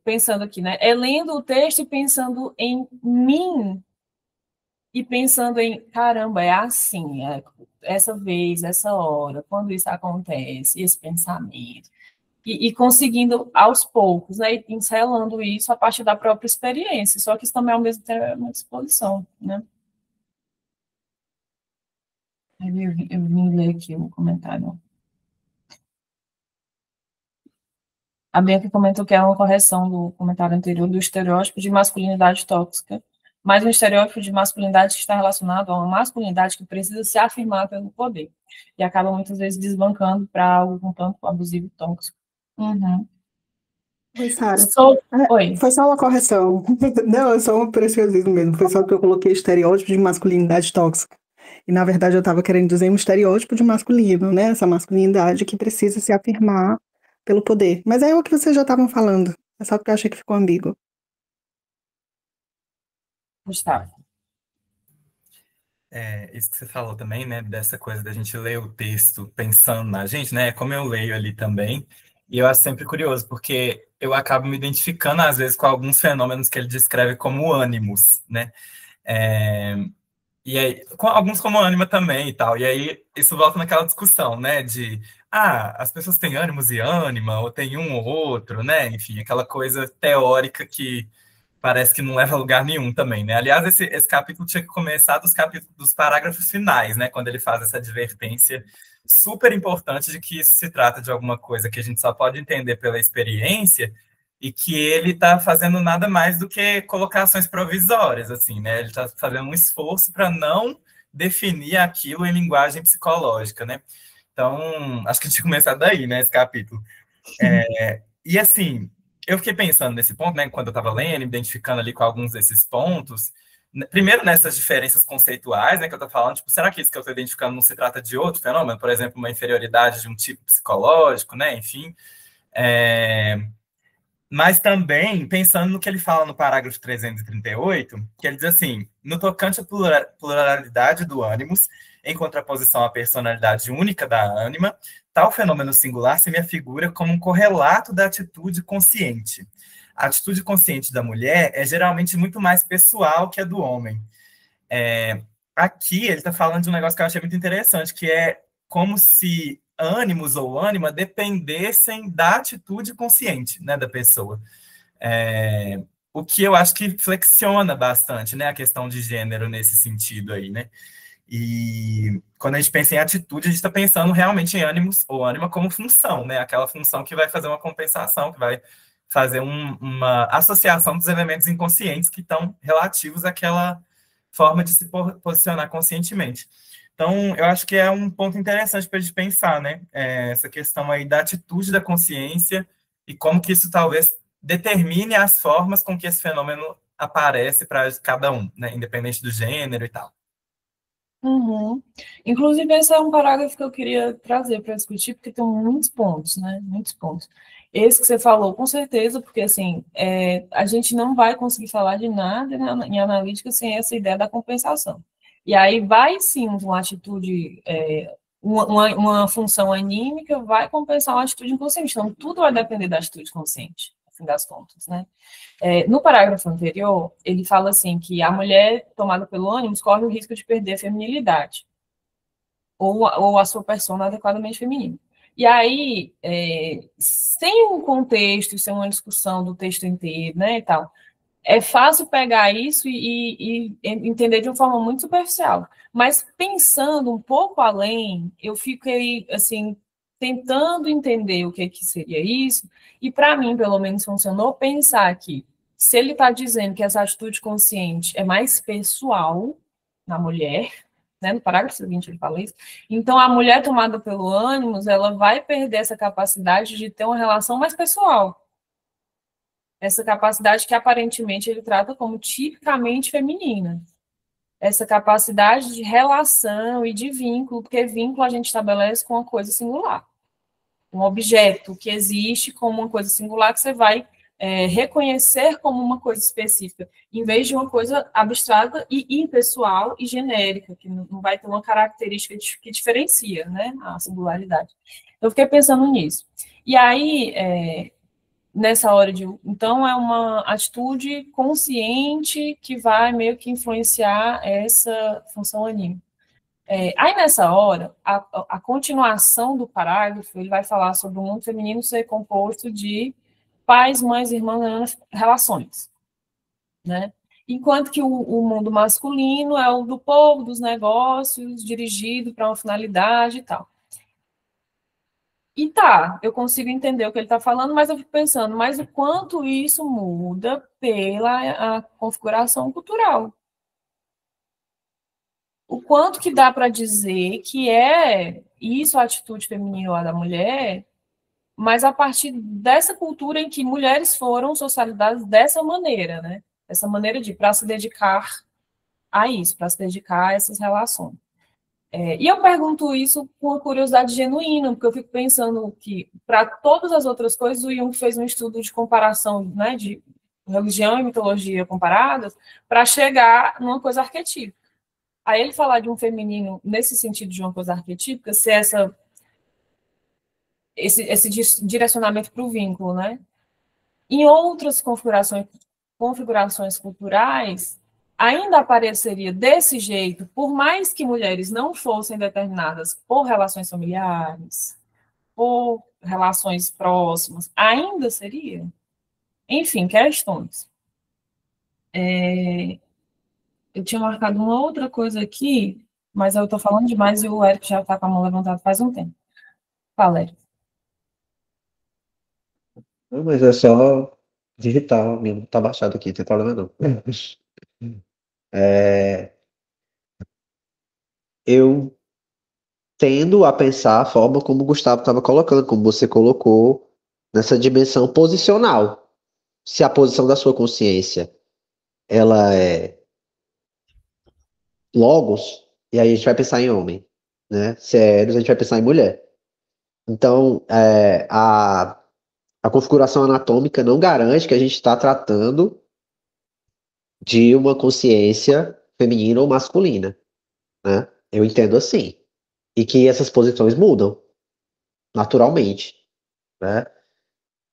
pensando aqui, né? Lendo o texto e pensando em mim e pensando em, caramba, é assim, essa vez, essa hora, quando isso acontece, esse pensamento. E conseguindo, aos poucos, né? E pincelando isso a partir da própria experiência. Só que isso também, ao mesmo tempo, é uma disposição, né? Eu vim ler aqui um comentário. A Bianca comentou que é uma correção do comentário anterior do estereótipo de masculinidade tóxica, mas um estereótipo de masculinidade que está relacionado a uma masculinidade que precisa se afirmar pelo poder, e acaba muitas vezes desbancando para algo um tanto abusivo e tóxico. Uhum. Oi, Sara. Oi. Foi só uma correção. Não, é só um preciosismo mesmo. Foi só que eu coloquei estereótipo de masculinidade tóxica. E, na verdade, eu estava querendo dizer um estereótipo de masculino, né? Essa masculinidade que precisa se afirmar pelo poder. Mas é o que vocês já estavam falando. É só porque eu achei que ficou ambíguo. Gustavo. Isso que você falou também, né? Dessa coisa da gente ler o texto pensando na gente, né? Como eu leio ali também. E eu acho sempre curioso, porque eu acabo me identificando, às vezes, com alguns fenômenos que ele descreve como ânimos, né? E aí, com alguns como ânima também e tal. E aí, isso volta naquela discussão, né? De, as pessoas têm ânimos e ânima, ou tem um ou outro, né? Enfim, aquela coisa teórica que parece que não leva a lugar nenhum também, né? Aliás, esse capítulo tinha que começar dos parágrafos finais, né? Quando ele faz essa advertência super importante de que isso se trata de alguma coisa que a gente só pode entender pela experiência e que ele está fazendo nada mais do que colocações provisórias, assim, né? Ele está fazendo um esforço para não definir aquilo em linguagem psicológica, né? Então, acho que a gente começar daí, né, esse capítulo. E assim, eu fiquei pensando nesse ponto, né, quando eu estava lendo, identificando ali com alguns desses pontos. Primeiro, nessas diferenças conceituais, né, que eu estou falando, tipo, será que isso que eu estou identificando não se trata de outro fenômeno? Por exemplo, uma inferioridade de um tipo psicológico, né, enfim. Mas também, pensando no que ele fala no parágrafo 338, que ele diz assim, no tocante à pluralidade do ânimos, em contraposição à personalidade única da ânima, tal fenômeno singular se me afigura como um correlato da atitude consciente. A atitude consciente da mulher é geralmente muito mais pessoal que a do homem. Aqui ele está falando de um negócio que eu achei muito interessante, que é como se ânimos ou ânima dependessem da atitude consciente, né, da pessoa. O que eu acho que flexiona bastante, né, a questão de gênero nesse sentido aí, né? E quando a gente pensa em atitude, a gente está pensando realmente em ânimos ou ânima como função, né? Aquela função que vai fazer uma compensação, que vai fazer uma associação dos elementos inconscientes que estão relativos àquela forma de se posicionar conscientemente. Então, eu acho que é um ponto interessante para a gente pensar, né? Essa questão aí da atitude da consciência e como que isso talvez determine as formas com que esse fenômeno aparece para cada um, né? Independente do gênero e tal. Uhum. Inclusive, esse é um parágrafo que eu queria trazer para discutir, porque tem muitos pontos, né? Muitos pontos. Esse que você falou, com certeza, porque assim, a gente não vai conseguir falar de nada em analítica sem essa ideia da compensação. E aí vai sim uma atitude, uma função anímica vai compensar uma atitude inconsciente. Então, tudo vai depender da atitude consciente, no fim das contas, né? No parágrafo anterior, ele fala assim que a mulher tomada pelo ânimo corre o risco de perder a feminilidade ou a sua persona adequadamente feminina. E aí, sem um contexto, sem uma discussão do texto inteiro, né, e tal, é fácil pegar isso e entender de uma forma muito superficial. Mas pensando um pouco além, eu fiquei, assim, tentando entender o que seria isso, e para mim, pelo menos, funcionou pensar que se ele está dizendo que essa atitude consciente é mais pessoal na mulher, né, no parágrafo seguinte ele fala isso, então a mulher tomada pelo ânimos, ela vai perder essa capacidade de ter uma relação mais pessoal. Essa capacidade que aparentemente ele trata como tipicamente feminina. essa capacidade de relação e de vínculo, porque vínculo a gente estabelece com uma coisa singular. Um objeto que existe como uma coisa singular que você vai reconhecer como uma coisa específica, em vez de uma coisa abstrata e impessoal e genérica, que não vai ter uma característica que diferencia, né, a singularidade. Eu fiquei pensando nisso. E aí, nessa hora então, é uma atitude consciente que vai meio que influenciar essa função anímica. Aí, nessa hora, a continuação do parágrafo, ele vai falar sobre o mundo feminino ser composto de pais, mães, irmãs, relações, né? Enquanto que o mundo masculino é o do povo, dos negócios, dirigido para uma finalidade e tal. E tá, eu consigo entender o que ele está falando, mas eu fico pensando, mas o quanto isso muda pela a configuração cultural? O quanto que dá para dizer que é isso a atitude feminina ou da mulher, mas a partir dessa cultura em que mulheres foram socializadas dessa maneira, né? Essa maneira para se dedicar a isso, para se dedicar a essas relações. E eu pergunto isso com uma curiosidade genuína, porque eu fico pensando que, para todas as outras coisas, o Jung fez um estudo de comparação, né, de religião e mitologia comparadas, para chegar numa coisa arquetípica. Aí ele falar de um feminino nesse sentido de uma coisa arquetípica, se esse direcionamento para o vínculo, né? Em outras configurações culturais, ainda apareceria desse jeito, por mais que mulheres não fossem determinadas por relações familiares, por relações próximas, ainda seria? Enfim, questões. Eu tinha marcado uma outra coisa aqui, mas eu estou falando demais e o Eric já está com a mão levantada faz um tempo. Fala, Eric. Não, mas é só digital mesmo, tá baixado aqui, não tem problema não. Eu tendo a pensar a forma como o Gustavo estava colocando, como você colocou, nessa dimensão posicional. Se a posição da sua consciência ela é logos, e aí a gente vai pensar em homem, né? Se é eros, a gente vai pensar em mulher. Então, a configuração anatômica não garante que a gente está tratando de uma consciência feminina ou masculina, né? Eu entendo assim. E que essas posições mudam naturalmente, né?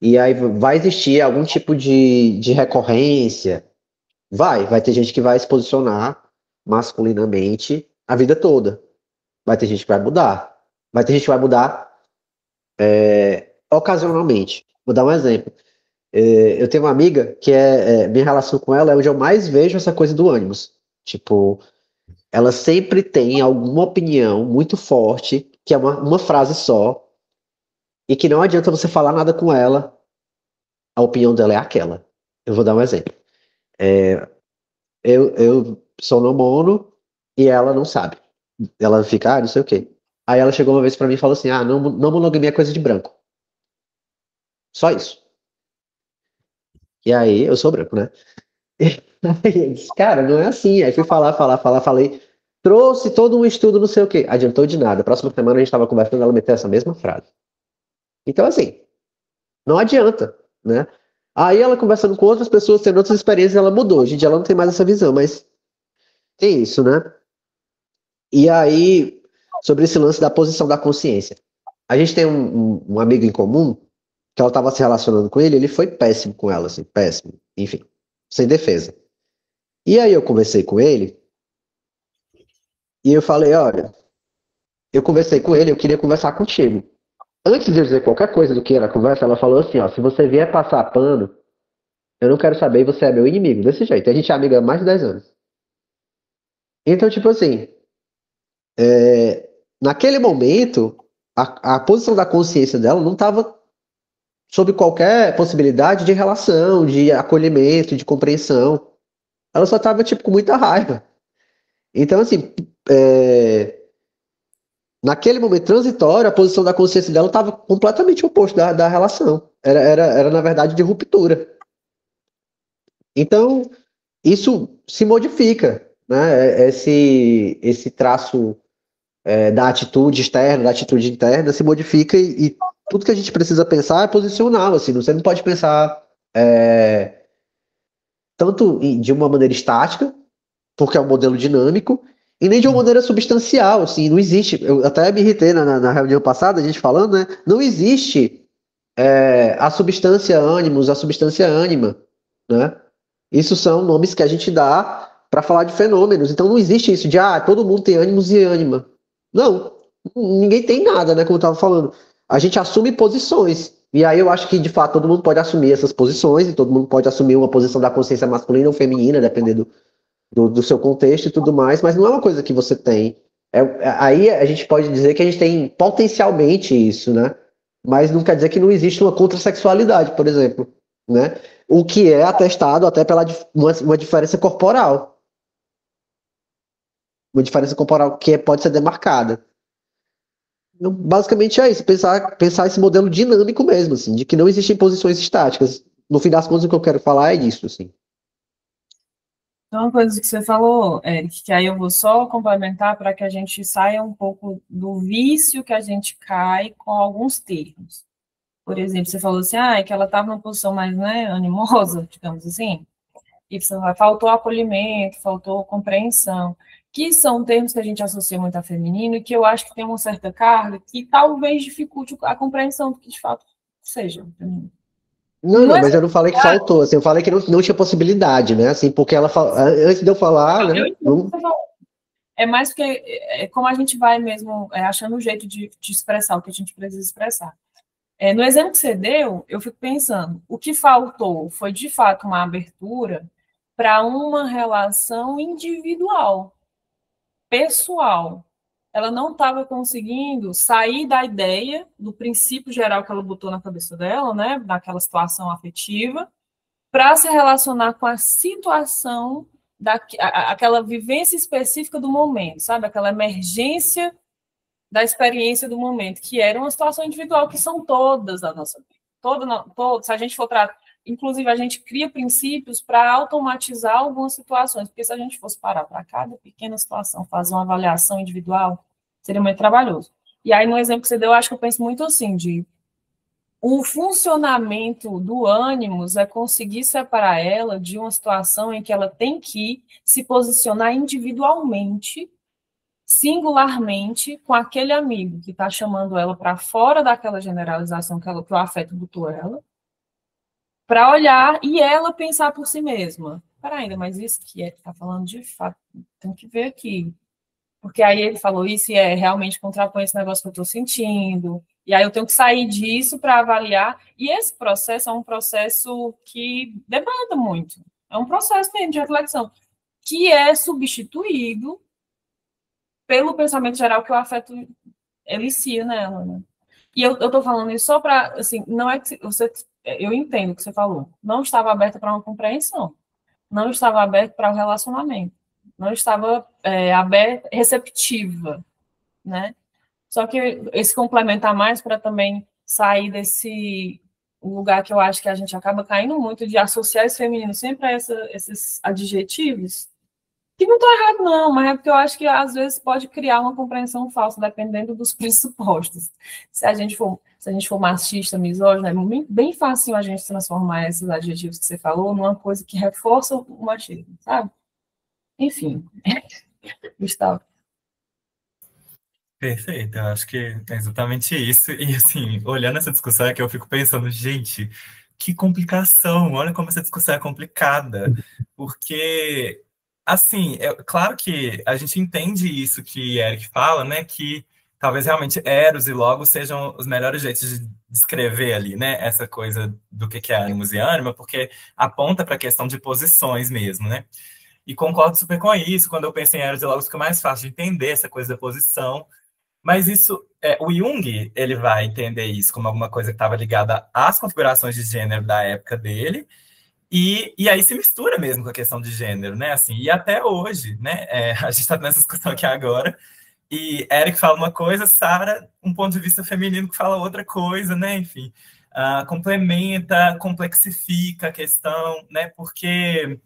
E aí vai existir algum tipo de recorrência. Vai ter gente que vai se posicionar masculinamente a vida toda. Vai ter gente que vai mudar. Vai ter gente que vai mudar ocasionalmente. Vou dar um exemplo. Eu tenho uma amiga que minha relação com ela é onde eu mais vejo essa coisa do ânimos. Tipo, ela sempre tem alguma opinião muito forte, que é uma frase só, e que não adianta você falar nada com ela, a opinião dela é aquela. Eu vou dar um exemplo. Eu sou nomono e ela não sabe. Ela fica, não sei o quê. Aí ela chegou uma vez pra mim e falou assim, não monogamia é coisa de branco. Só isso. E aí, eu sou branco, né? Aí eu disse, cara, não é assim. Aí fui falei. Trouxe todo um estudo, não sei o quê. Adiantou de nada. Próxima semana a gente tava conversando, ela meteu essa mesma frase. Então, assim, não adianta, né? Aí ela conversando com outras pessoas, tendo outras experiências, ela mudou. Hoje em dia ela não tem mais essa visão, mas tem isso, né? E aí, sobre esse lance da posição da consciência. A gente tem um amigo em comum, que ela estava se relacionando com ele foi péssimo com ela, assim, péssimo. Enfim, sem defesa. E aí eu conversei com ele, e eu falei, olha, eu conversei com ele, eu queria conversar contigo. Antes de eu dizer qualquer coisa do que era a conversa, ela falou assim, ó, se você vier passar pano, eu não quero saber e você é meu inimigo, desse jeito. A gente é amiga há mais de 10 anos. Então, tipo assim, naquele momento, a posição da consciência dela não estava sob qualquer possibilidade de relação, de acolhimento, de compreensão. Ela só estava, tipo, com muita raiva. Então, assim, naquele momento transitório, a posição da consciência dela estava completamente oposto da relação. Era, na verdade, de ruptura. Então, isso se modifica. né? Esse traço da atitude externa, da atitude interna se modifica e tudo que a gente precisa pensar é posicional, assim, você não pode pensar tanto de uma maneira estática, porque é um modelo dinâmico, e nem de uma maneira substancial, assim, não existe, eu até me irritei na reunião passada, a gente falando, né, não existe a substância ânimos, a substância ânima, né, isso são nomes que a gente dá para falar de fenômenos, então não existe isso de, todo mundo tem ânimos e ânima, não, ninguém tem nada, né, como eu estava falando, a gente assume posições, e aí eu acho que, de fato, todo mundo pode assumir essas posições, e todo mundo pode assumir uma posição da consciência masculina ou feminina, dependendo do seu contexto e tudo mais, mas não é uma coisa que você tem. Aí a gente pode dizer que a gente tem potencialmente isso, né? Mas não quer dizer que não existe uma contrassexualidade, por exemplo, né? O que é atestado até pela uma diferença corporal. Uma diferença corporal que pode ser demarcada. Então, basicamente é isso, pensar esse modelo dinâmico mesmo, assim, de que não existem posições estáticas. No fim das contas, o que eu quero falar é disso, assim. Então, uma coisa que você falou, Eric, que aí eu vou só complementar para que a gente saia um pouco do vício que a gente cai com alguns termos. Por exemplo, você falou assim, que ela estava numa posição mais, né, animosa, digamos assim, e faltou acolhimento, faltou compreensão, que são termos que a gente associa muito a feminino e que eu acho que tem uma certa carga que talvez dificulte a compreensão do que de fato seja feminino. Não, mas eu não falei que faltou, assim, eu falei que não tinha possibilidade, né? Assim, porque ela antes de eu falar, né? É mais porque como a gente vai mesmo achando um jeito de expressar o que a gente precisa expressar. No exemplo que você deu, eu fico pensando, o que faltou foi, de fato, uma abertura para uma relação individual, pessoal. Ela não estava conseguindo sair da ideia, do princípio geral que ela botou na cabeça dela, né, naquela situação afetiva, para se relacionar com a situação, aquela vivência específica do momento, sabe? Aquela emergência da experiência do momento, que era uma situação individual, que são todas a nossa vida. Se a gente for inclusive, a gente cria princípios para automatizar algumas situações, porque se a gente fosse parar para cada pequena situação, fazer uma avaliação individual, seria muito trabalhoso. E aí, no exemplo que você deu, eu acho que eu penso muito assim, o funcionamento do ânimos é conseguir separar ela de uma situação em que ela tem que se posicionar individualmente, singularmente, com aquele amigo que está chamando ela para fora daquela generalização que o afeto botou ela, para olhar e ela pensar por si mesma. Peraí, mas isso que está falando de fato, tem que ver aqui. Porque aí ele falou isso e realmente contrapõe esse negócio que eu estou sentindo. E aí eu tenho que sair disso para avaliar. E esse processo é um processo que demanda muito. É um processo mesmo de reflexão, que é substituído pelo pensamento geral que o afeto elicia nela, né? E eu estou falando isso só para, assim, não é que eu entendo o que você falou, não estava aberta para uma compreensão, não estava aberta para o relacionamento, não estava aberta, receptiva, né? Só que esse complementar mais para também sair desse lugar que eu acho que a gente acaba caindo muito de associar esse feminino sempre a esses adjetivos, que não está errado, não, mas é porque eu acho que às vezes pode criar uma compreensão falsa, dependendo dos pressupostos. Se a gente for machista, misógino, é bem fácil a gente transformar esses adjetivos que você falou numa coisa que reforça o machismo, sabe? Enfim, Gustavo. Perfeito, eu acho que é exatamente isso. E assim, olhando essa discussão é que eu fico pensando, gente, que complicação, olha como essa discussão é complicada. Porque, assim, claro que a gente entende isso que Eric fala, né? Que talvez realmente Eros e Logos sejam os melhores jeitos de descrever ali, né? Essa coisa do que é ânimos e ânima, porque aponta para a questão de posições mesmo, né? E concordo super com isso. Quando eu penso em Eros e Logos, fica mais fácil de entender essa coisa da posição. Mas isso, o Jung, ele vai entender isso como alguma coisa que estava ligada às configurações de gênero da época dele, e aí se mistura mesmo com a questão de gênero, né? Assim, e até hoje, né? A gente está nessa discussão aqui agora, e Eric fala uma coisa, Sara, um ponto de vista feminino que fala outra coisa, né? Enfim, complementa, complexifica a questão, né? Porque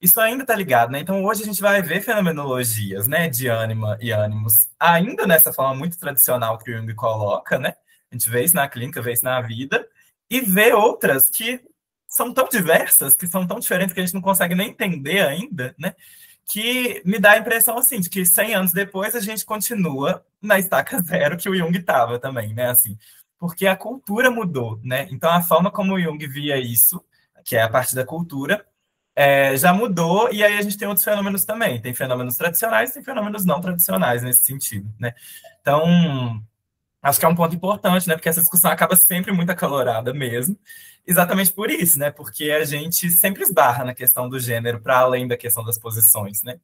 isso ainda está ligado, né? Então, hoje a gente vai ver fenomenologias, né, de ânima e ânimos, ainda nessa forma muito tradicional que o Jung coloca, né? A gente vê isso na clínica, vê isso na vida, e vê outras que são tão diversas, que são tão diferentes que a gente não consegue nem entender ainda, né? Que me dá a impressão, assim, de que 100 anos depois a gente continua na estaca zero que o Jung estava também, né? Assim, porque a cultura mudou, né? Então, a forma como o Jung via isso, que é a parte da cultura, já mudou, e aí a gente tem outros fenômenos também. Tem fenômenos tradicionais, tem fenômenos não tradicionais nesse sentido, né? Então, acho que é um ponto importante, né? Porque essa discussão acaba sempre muito acalorada mesmo, exatamente por isso, né? Porque a gente sempre esbarra na questão do gênero para além da questão das posições, né?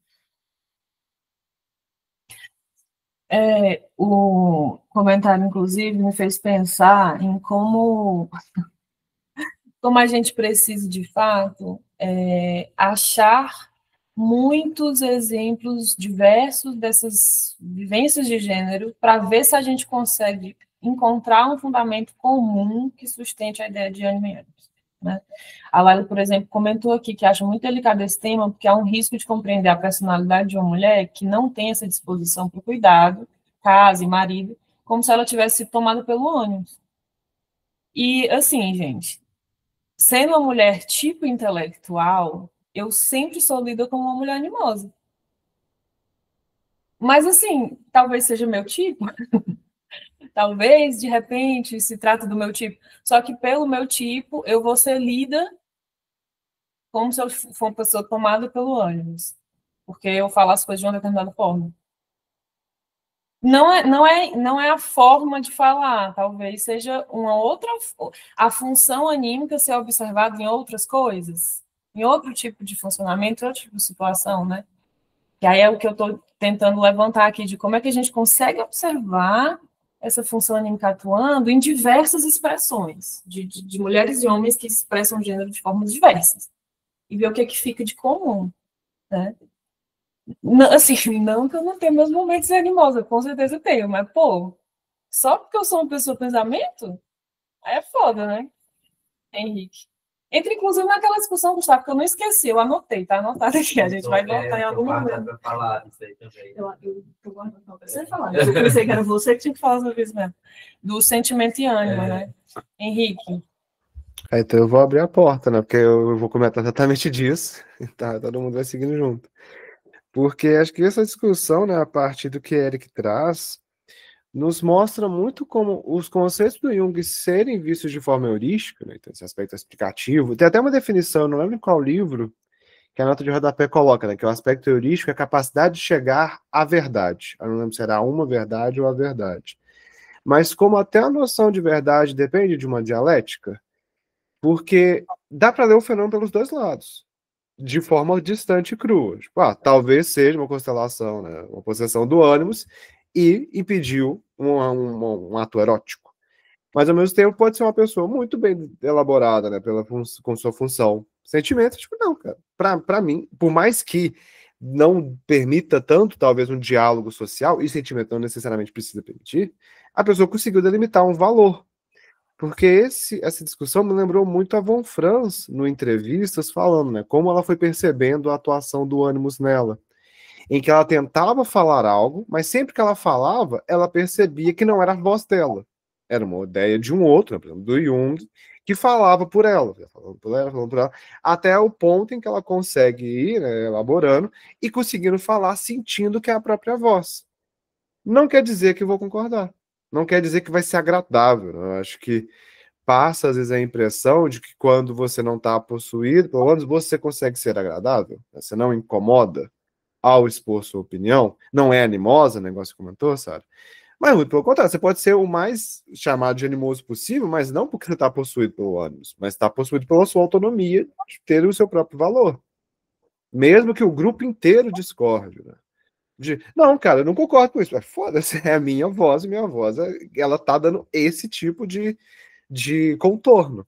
O comentário, inclusive, me fez pensar em como a gente precisa, de fato, achar muitos exemplos diversos dessas vivências de gênero para ver se a gente consegue encontrar um fundamento comum que sustente a ideia de ânimo e ânimos, né? A Laila, por exemplo, comentou aqui que acha muito delicado esse tema porque há um risco de compreender a personalidade de uma mulher que não tem essa disposição para o cuidado, casa e marido, como se ela tivesse sido tomada pelo ânimos. E, assim, gente, sendo uma mulher tipo intelectual, eu sempre sou lida como uma mulher animosa. Mas, assim, talvez seja meu tipo. Talvez, de repente, se trata do meu tipo. Só que, pelo meu tipo, eu vou ser lida como se eu for uma pessoa tomada pelo ânimos. Porque eu falo as coisas de uma determinada forma. Não é a forma de falar, talvez seja uma outra, a função anímica ser observada em outras coisas, em outro tipo de funcionamento, outro tipo de situação, né? Que aí é o que eu estou tentando levantar aqui, de como é que a gente consegue observar essa função anímica atuando em diversas expressões, de mulheres e homens que expressam gênero de formas diversas, e ver o que é que fica de comum, né? Não, assim, não que eu não tenha meus momentos animosos, com certeza tenho, mas, pô, só porque eu sou uma pessoa pensamento, aí é foda, né, Henrique? Entra, inclusive, naquela discussão, Gustavo, que eu não esqueci, eu anotei, tá anotado aqui, a gente vai voltar em algum momento. Para falar disso aí também. Eu guardo para você falar, eu pensei que era você que tinha que falar sobre isso mesmo, do sentimento e ânimo, né, Henrique? Então eu vou abrir a porta, né? Porque eu vou comentar exatamente disso. Tá, todo mundo vai seguindo junto. Porque acho que essa discussão, né, a partir do que Eric traz, nos mostra muito como os conceitos do Jung serem vistos de forma heurística, né? Então, esse aspecto explicativo. Tem até uma definição, não lembro em qual livro, que a nota de rodapé coloca, né? Que o aspecto heurístico é a capacidade de chegar à verdade. Eu não lembro se era uma verdade ou a verdade. Mas como até a noção de verdade depende de uma dialética, porque dá para ler o fenômeno pelos dois lados, de forma distante e crua. Tipo, talvez seja uma constelação, né? Uma possessão do ânimos e impediu um ato erótico. Mas, ao mesmo tempo, pode ser uma pessoa muito bem elaborada, né? Com sua função. Sentimento, tipo, não, cara. Para mim, por mais que não permita tanto, talvez, um diálogo social, e sentimento não necessariamente precisa permitir, a pessoa conseguiu delimitar um valor. Porque essa discussão me lembrou muito a Von Franz, no Entrevistas, falando, né, como ela foi percebendo a atuação do ânimos nela, em que ela tentava falar algo, mas sempre que ela falava, ela percebia que não era a voz dela. Era uma ideia de um outro, né, por exemplo, do Jung, que falava por ela, falando por ela, até o ponto em que ela consegue ir, né, elaborando e conseguindo falar sentindo que é a própria voz. Não quer dizer que eu vou concordar. Não quer dizer que vai ser agradável. Né? Eu acho que passa, às vezes, a impressão de que quando você não está possuído, pelo menos você consegue ser agradável. Né? Você não incomoda ao expor sua opinião. Não é animosa, o negócio que comentou, sabe? Mas, muito pelo contrário, você pode ser o mais chamado de animoso possível, mas não porque você está possuído pelo ânimo, mas está possuído pela sua autonomia de ter o seu próprio valor. Mesmo que o grupo inteiro discorde, né? Não, cara, eu não concordo com isso. Foda-se, é a minha voz, ela tá dando esse tipo de contorno.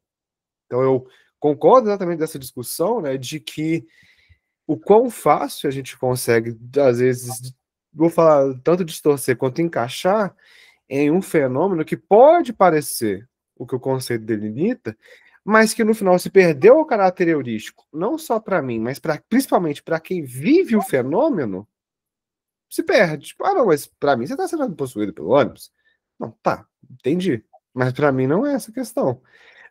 Então eu concordo exatamente dessa discussão, né, de que o quão fácil a gente consegue, às vezes, vou falar, tanto distorcer quanto encaixar em um fenômeno que pode parecer o que o conceito delimita, mas que no final se perdeu o caráter heurístico, não só para mim, mas principalmente para quem vive o fenômeno, se perde. Tipo, não, mas para mim você está sendo possuído pelo ônibus. Não, tá, entendi. Mas para mim não é essa a questão.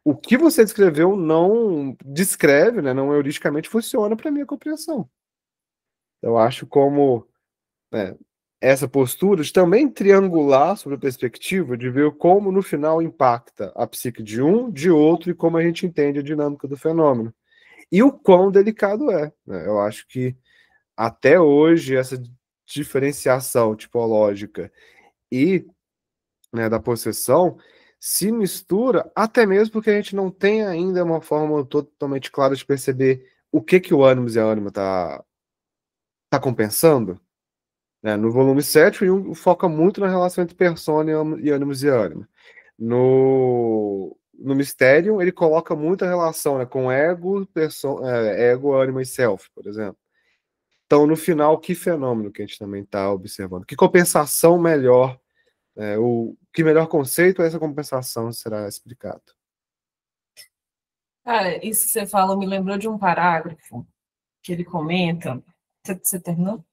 O que você descreveu não descreve, né, não heuristicamente funciona para minha compreensão. Eu acho como essa postura de também triangular sobre a perspectiva de ver como no final impacta a psique de um, de outro e como a gente entende a dinâmica do fenômeno. E o quão delicado é. Né? Eu acho que até hoje essa diferenciação tipológica e, né, da possessão se mistura, até mesmo porque a gente não tem ainda uma forma totalmente clara de perceber o que o ânimos e a ânima tá compensando. Né? No volume 7, o Jung foca muito na relação entre persona e ânimos e ânima. No Mysterium, ele coloca muito a relação, né, com ego, ego, ânima e self, por exemplo. Então, no final, que fenômeno que a gente também está observando? Que compensação melhor, que melhor conceito essa compensação será explicado? Cara, isso que você falou me lembrou de um parágrafo que ele comenta. Você terminou?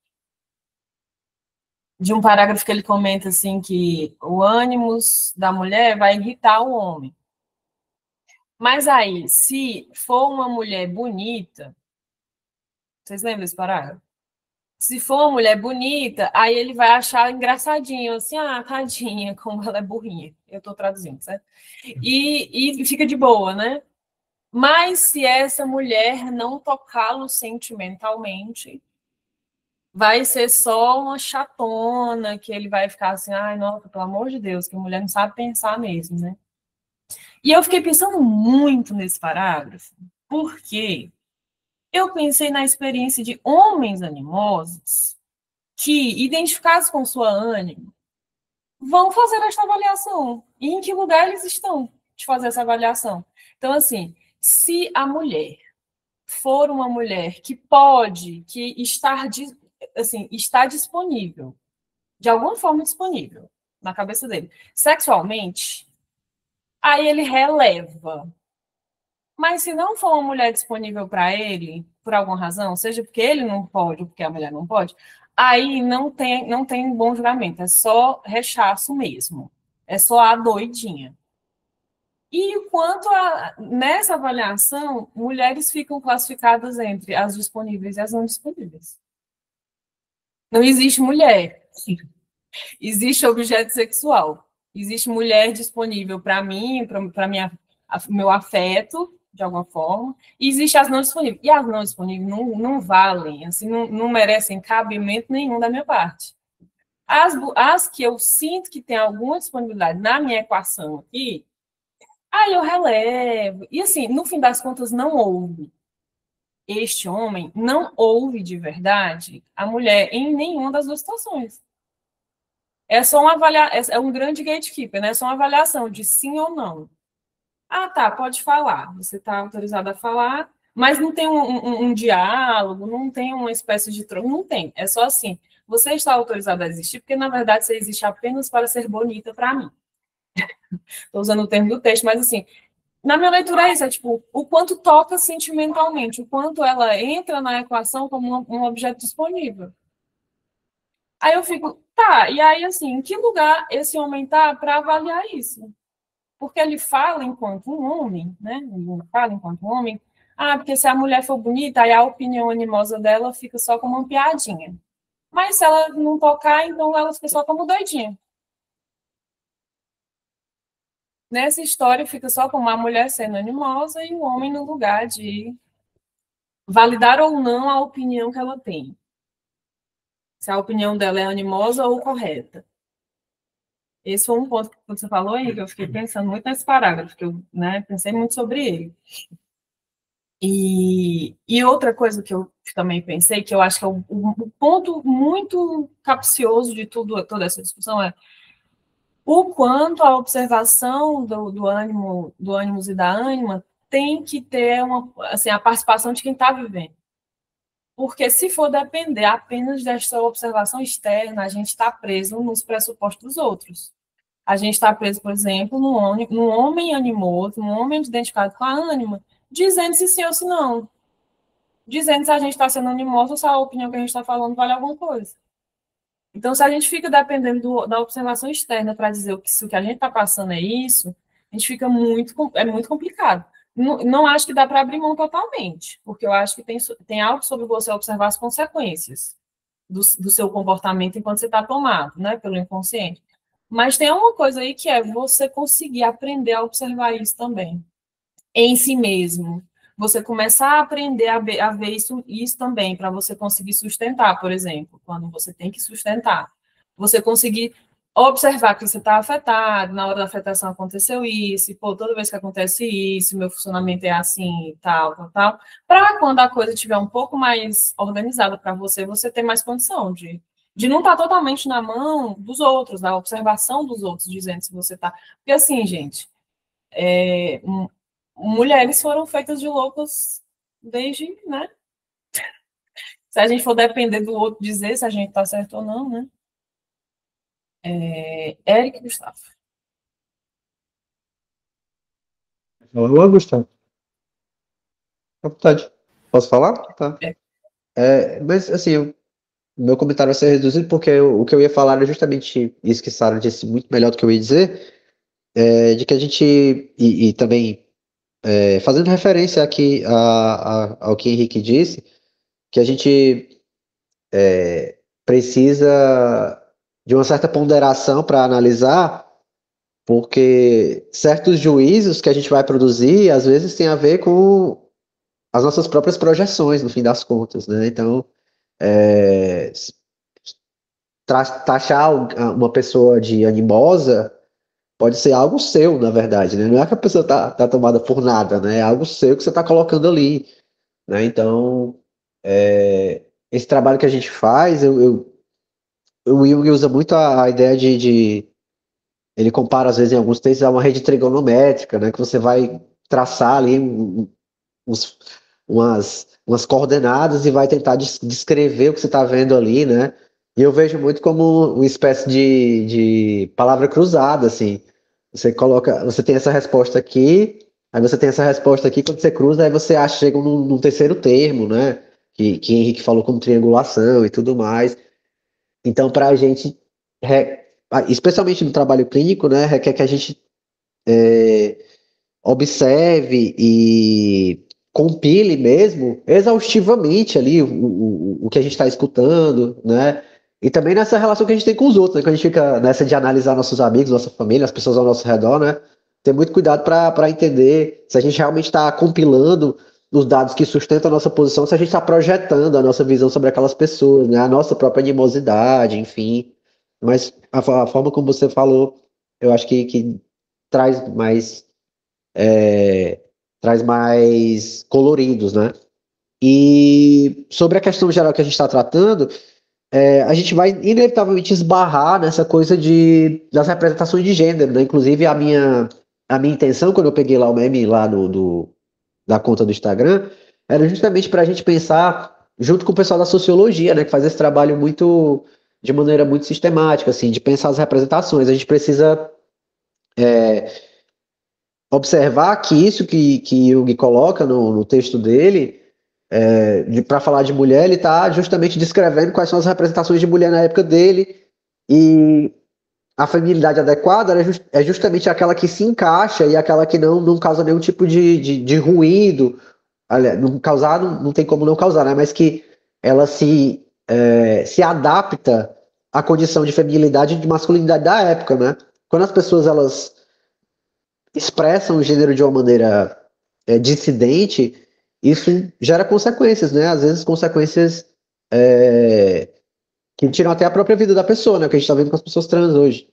De um parágrafo que ele comenta assim que o ânimos da mulher vai irritar o homem. Mas aí, se for uma mulher bonita, vocês lembram desse parágrafo? Se for uma mulher bonita, aí ele vai achar engraçadinho, assim, tadinha, como ela é burrinha. Eu estou traduzindo, certo? E fica de boa, né? Mas se essa mulher não tocá-lo sentimentalmente, vai ser só uma chatona, que ele vai ficar assim, ai, nossa, pelo amor de Deus, que a mulher não sabe pensar mesmo, né? E eu fiquei pensando muito nesse parágrafo, porque eu pensei na experiência de homens animosos que, identificados com sua ânima, vão fazer esta avaliação. E em que lugar eles estão de fazer essa avaliação? Então, assim, se a mulher for uma mulher que está disponível, de alguma forma disponível, na cabeça dele, sexualmente, aí ele releva. Mas se não for uma mulher disponível para ele, por alguma razão, seja porque ele não pode ou porque a mulher não pode, aí não tem bom julgamento, é só rechaço mesmo. É só a doidinha. E nessa avaliação, mulheres ficam classificadas entre as disponíveis e as não disponíveis. Não existe mulher. Existe objeto sexual. Existe mulher disponível para mim, para meu afeto, de alguma forma, e existe as não disponíveis. E as não disponíveis não valem, assim, não merecem cabimento nenhum da minha parte. As que eu sinto que tem alguma disponibilidade na minha equação aqui, aí eu relevo. E assim, no fim das contas, não houve. Este homem não houve de verdade a mulher em nenhuma das duas situações. É só é um grande gatekeeper, né? É só uma avaliação de sim ou não. Tá, pode falar. Você está autorizado a falar, mas não tem um diálogo, não tem uma espécie de troca, não tem. É só assim, você está autorizado a existir, porque, na verdade, você existe apenas para ser bonita para mim. Estou usando o termo do texto, mas, assim, na minha leitura é isso, é tipo, o quanto toca sentimentalmente, o quanto ela entra na equação como um objeto disponível. Aí eu fico, tá, e aí, assim, em que lugar esse homem tá para avaliar isso? Porque ele fala enquanto um homem, né? Ele fala enquanto um homem, porque se a mulher for bonita, aí a opinião animosa dela fica só como uma piadinha. Mas se ela não tocar, então ela fica só como doidinha. Nessa história, fica só como a mulher sendo animosa e o homem no lugar de validar ou não a opinião que ela tem. Se a opinião dela é animosa ou correta. Esse foi um ponto que você falou aí, que eu fiquei pensando muito nesse parágrafo, que eu pensei muito sobre ele. E outra coisa que eu também pensei, que eu acho que é um ponto muito capcioso de toda essa discussão, é o quanto a observação do ânimos e da ânima tem que ter a participação de quem está vivendo. Porque se for depender apenas dessa observação externa, a gente está preso nos pressupostos dos outros. A gente está preso, por exemplo, no homem animoso, no homem identificado com a ânima, dizendo se sim ou se não. Dizendo se a gente está sendo animoso ou se a opinião que a gente está falando vale alguma coisa. Então, se a gente fica dependendo da observação externa para dizer se o que a gente está passando é isso, a gente fica muito complicado. Não acho que dá para abrir mão totalmente, porque eu acho que tem algo sobre você observar as consequências do seu comportamento enquanto você está tomado, né, pelo inconsciente. Mas tem uma coisa aí que é você conseguir aprender a observar isso também, em si mesmo. Você começar a aprender a ver isso também, para você conseguir sustentar, por exemplo, quando você tem que sustentar. Você conseguir observar que você está afetado, na hora da afetação aconteceu isso, e, pô, toda vez que acontece isso, meu funcionamento é assim, tal, para quando a coisa estiver um pouco mais organizada para você, você ter mais condição de não estar totalmente na mão dos outros, da observação dos outros, dizendo se você está... Porque assim, gente, mulheres foram feitas de loucas desde, né? Se a gente for depender do outro dizer se a gente está certo ou não, né? Eric Gustavo. Alô, Gustavo. À vontade. Posso falar? Tá. Mas, assim, o meu comentário vai ser reduzido porque o que eu ia falar era justamente isso que Sarah disse muito melhor do que eu ia dizer, de que a gente, e também fazendo referência aqui ao que Henrique disse, que a gente precisa de uma certa ponderação para analisar, porque certos juízos que a gente vai produzir, às vezes, tem a ver com as nossas próprias projeções, no fim das contas, né? Então, taxar uma pessoa de animosa pode ser algo seu, na verdade, né? Não é que a pessoa tá tomada por nada, né? É algo seu que você está colocando ali, né? Então, esse trabalho que a gente faz, o Jung usa muito a ideia ele compara, às vezes, em alguns textos, a uma rede trigonométrica, né? Que você vai traçar ali umas coordenadas e vai tentar descrever o que você está vendo ali, né? E eu vejo muito como uma espécie de palavra cruzada, assim. Você tem essa resposta aqui, aí você tem essa resposta aqui, quando você cruza, aí você chega num terceiro termo, né? Que Henrique falou como triangulação e tudo mais. Então, para a gente, especialmente no trabalho clínico, né, requer que a gente observe e compile mesmo exaustivamente ali o que a gente está escutando, né? E também nessa relação que a gente tem com os outros, né? Quando a gente fica nessa de analisar nossos amigos, nossa família, as pessoas ao nosso redor, né? Ter muito cuidado para entender se a gente realmente está compilando os dados que sustentam a nossa posição, se a gente está projetando a nossa visão sobre aquelas pessoas, né? A nossa própria animosidade, enfim. Mas a forma como você falou, eu acho que traz mais coloridos, né? E sobre a questão geral que a gente está tratando, a gente vai inevitavelmente esbarrar nessa coisa das representações de gênero, né? Inclusive, a minha intenção, quando eu peguei lá o meme lá da conta do Instagram, era justamente para a gente pensar junto com o pessoal da sociologia, né? Que faz esse trabalho de maneira muito sistemática, assim, de pensar as representações. A gente precisa observar que isso que Jung coloca no texto dele, para falar de mulher, ele está justamente descrevendo quais são as representações de mulher na época dele, e a feminilidade adequada é justamente aquela que se encaixa e aquela que não causa nenhum tipo de ruído. Não causar, não tem como não causar, né? Mas que ela se adapta à condição de feminilidade e de masculinidade da época, né? Quando as pessoas elas expressam o gênero de uma maneira dissidente, isso gera consequências, né? Às vezes consequências que tiram até a própria vida da pessoa, né? O que a gente está vendo com as pessoas trans hoje,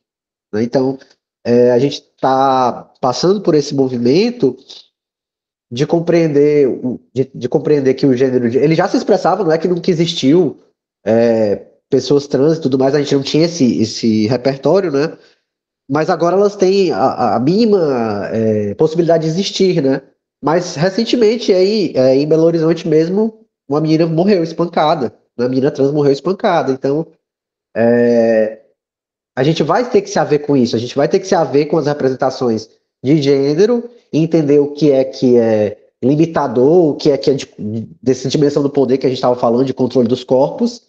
né? Então, a gente está passando por esse movimento de compreender, de compreender que o gênero... Ele já se expressava, não é que nunca existiu pessoas trans e tudo mais, a gente não tinha esse repertório, né? Mas agora elas têm a mínima possibilidade de existir, né? Mas recentemente, aí, em Belo Horizonte mesmo, uma menina morreu espancada. Uma menina trans morreu espancada. Então, a gente vai ter que se haver com isso, a gente vai ter que se haver com as representações de gênero, e entender o que é limitador, o que é dessa dimensão do poder que a gente estava falando, de controle dos corpos,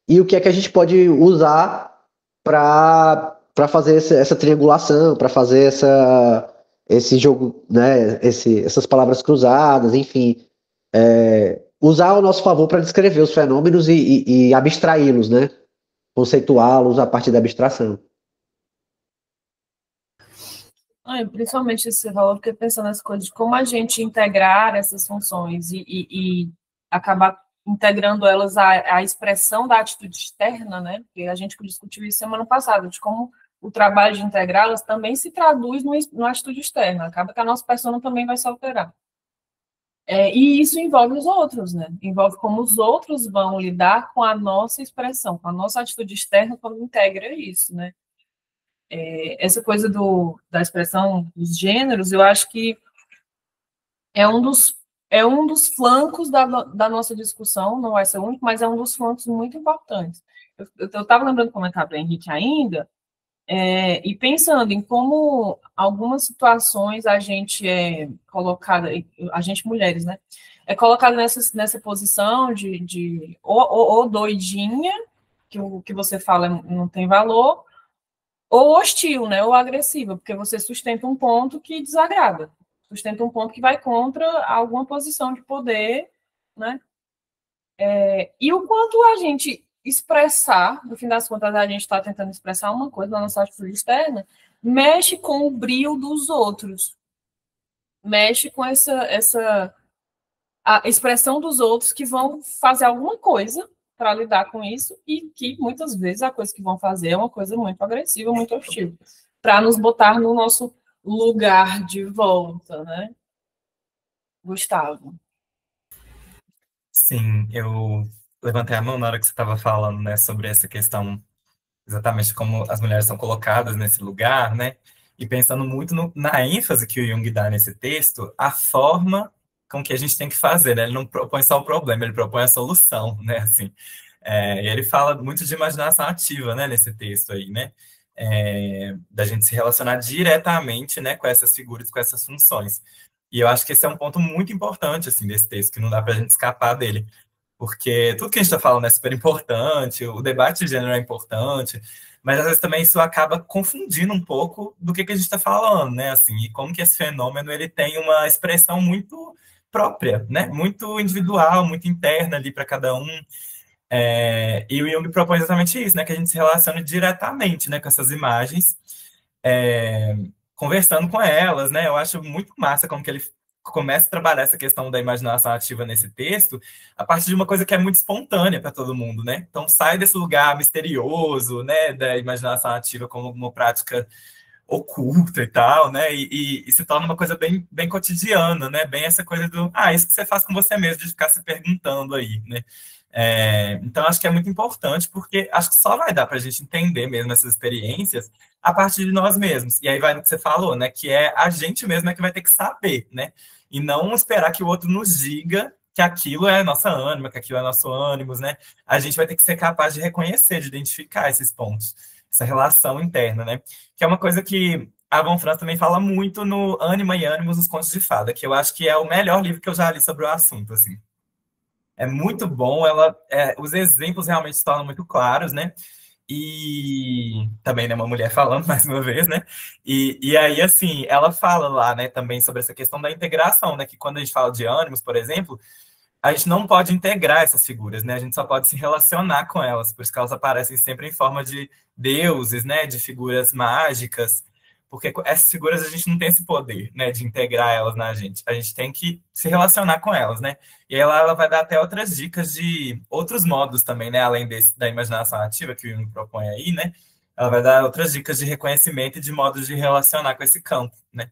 e o que é que a gente pode usar para fazer essa triangulação, para fazer esse jogo, né, essas palavras cruzadas, enfim, usar ao nosso favor para descrever os fenômenos e abstraí-los, né, conceituá-los a partir da abstração. Principalmente esse valor, porque pensando nessa coisa de como a gente integrar essas funções e acabar integrando elas à expressão da atitude externa, né? Porque a gente discutiu isso semana passada, de como o trabalho de integrá-las também se traduz numa atitude externa. Acaba que a nossa persona também vai se alterar. E isso envolve os outros, né? Envolve como os outros vão lidar com a nossa expressão, com a nossa atitude externa, quando integra isso, né? Essa coisa da expressão dos gêneros, eu acho que é um dos flancos da nossa discussão, não vai ser o único, mas é um dos flancos muito importantes. Eu estava lembrando de comentar para o Henrique ainda, e pensando em como algumas situações a gente é colocada, a gente mulheres, né, é colocada nessa posição de ou doidinha, que o que você fala não tem valor, ou hostil, né, ou agressiva, porque você sustenta um ponto que desagrada, sustenta um ponto que vai contra alguma posição de poder, né, e o quanto a gente expressar, no fim das contas, a gente está tentando expressar uma coisa na nossa atitude externa, mexe com o brio dos outros, mexe com a expressão dos outros que vão fazer alguma coisa para lidar com isso, e que muitas vezes a coisa que vão fazer é uma coisa muito agressiva, muito hostil, para nos botar no nosso lugar de volta, né? Gustavo. Sim, eu levantei a mão na hora que você estava falando, né, sobre essa questão, exatamente como as mulheres são colocadas nesse lugar, né? E pensando muito na ênfase que o Jung dá nesse texto, a forma com que a gente tem que fazer, né? Ele não propõe só o problema, ele propõe a solução, né? Assim, e ele fala muito de imaginação ativa, né? Nesse texto aí, né? Da gente se relacionar diretamente, né? Com essas figuras, com essas funções. E eu acho que esse é um ponto muito importante, assim, desse texto, que não dá para a gente escapar dele. Porque tudo que a gente está falando é super importante, o debate de gênero é importante, mas às vezes também isso acaba confundindo um pouco do que a gente está falando, né? Assim, e como que esse fenômeno ele tem uma expressão muito própria, né? Muito individual, muito interna ali para cada um. E o Jung propõe exatamente isso, né? Que a gente se relacione diretamente, né, com essas imagens, conversando com elas, né? Eu acho muito massa como que ele começa a trabalhar essa questão da imaginação ativa nesse texto a partir de uma coisa que é muito espontânea para todo mundo, né? Então sai desse lugar misterioso, né, da imaginação ativa como uma prática oculta e tal, né? E se torna uma coisa bem, bem cotidiana, né? Bem essa coisa do isso que você faz com você mesmo, de ficar se perguntando aí, né? Então acho que é muito importante, porque acho que só vai dar para a gente entender mesmo essas experiências a partir de nós mesmos. E aí vai no que você falou, né? Que é a gente mesmo que vai ter que saber, né? E não esperar que o outro nos diga que aquilo é nossa ânima, que aquilo é nosso ânimos, né? A gente vai ter que ser capaz de reconhecer, de identificar esses pontos, essa relação interna, né? Que é uma coisa que a Von Franz também fala muito no Ânima e Ânimos nos Contos de Fada, que eu acho que é o melhor livro que eu já li sobre o assunto, assim. É muito bom, os exemplos realmente se tornam muito claros, né? E também, né, uma mulher falando mais uma vez, né? E aí, assim, ela fala lá, né, também sobre essa questão da integração, né? Que quando a gente fala de ânimos, por exemplo, a gente não pode integrar essas figuras, né? A gente só pode se relacionar com elas, por isso que elas aparecem sempre em forma de deuses, né? De figuras mágicas, porque essas figuras a gente não tem esse poder, né? De integrar elas na gente. A gente tem que se relacionar com elas, né? E aí ela vai dar até outras dicas de outros modos também, né? Além da imaginação ativa que o Jung propõe aí, né? Ela vai dar outras dicas de reconhecimento e de modos de relacionar com esse campo, né?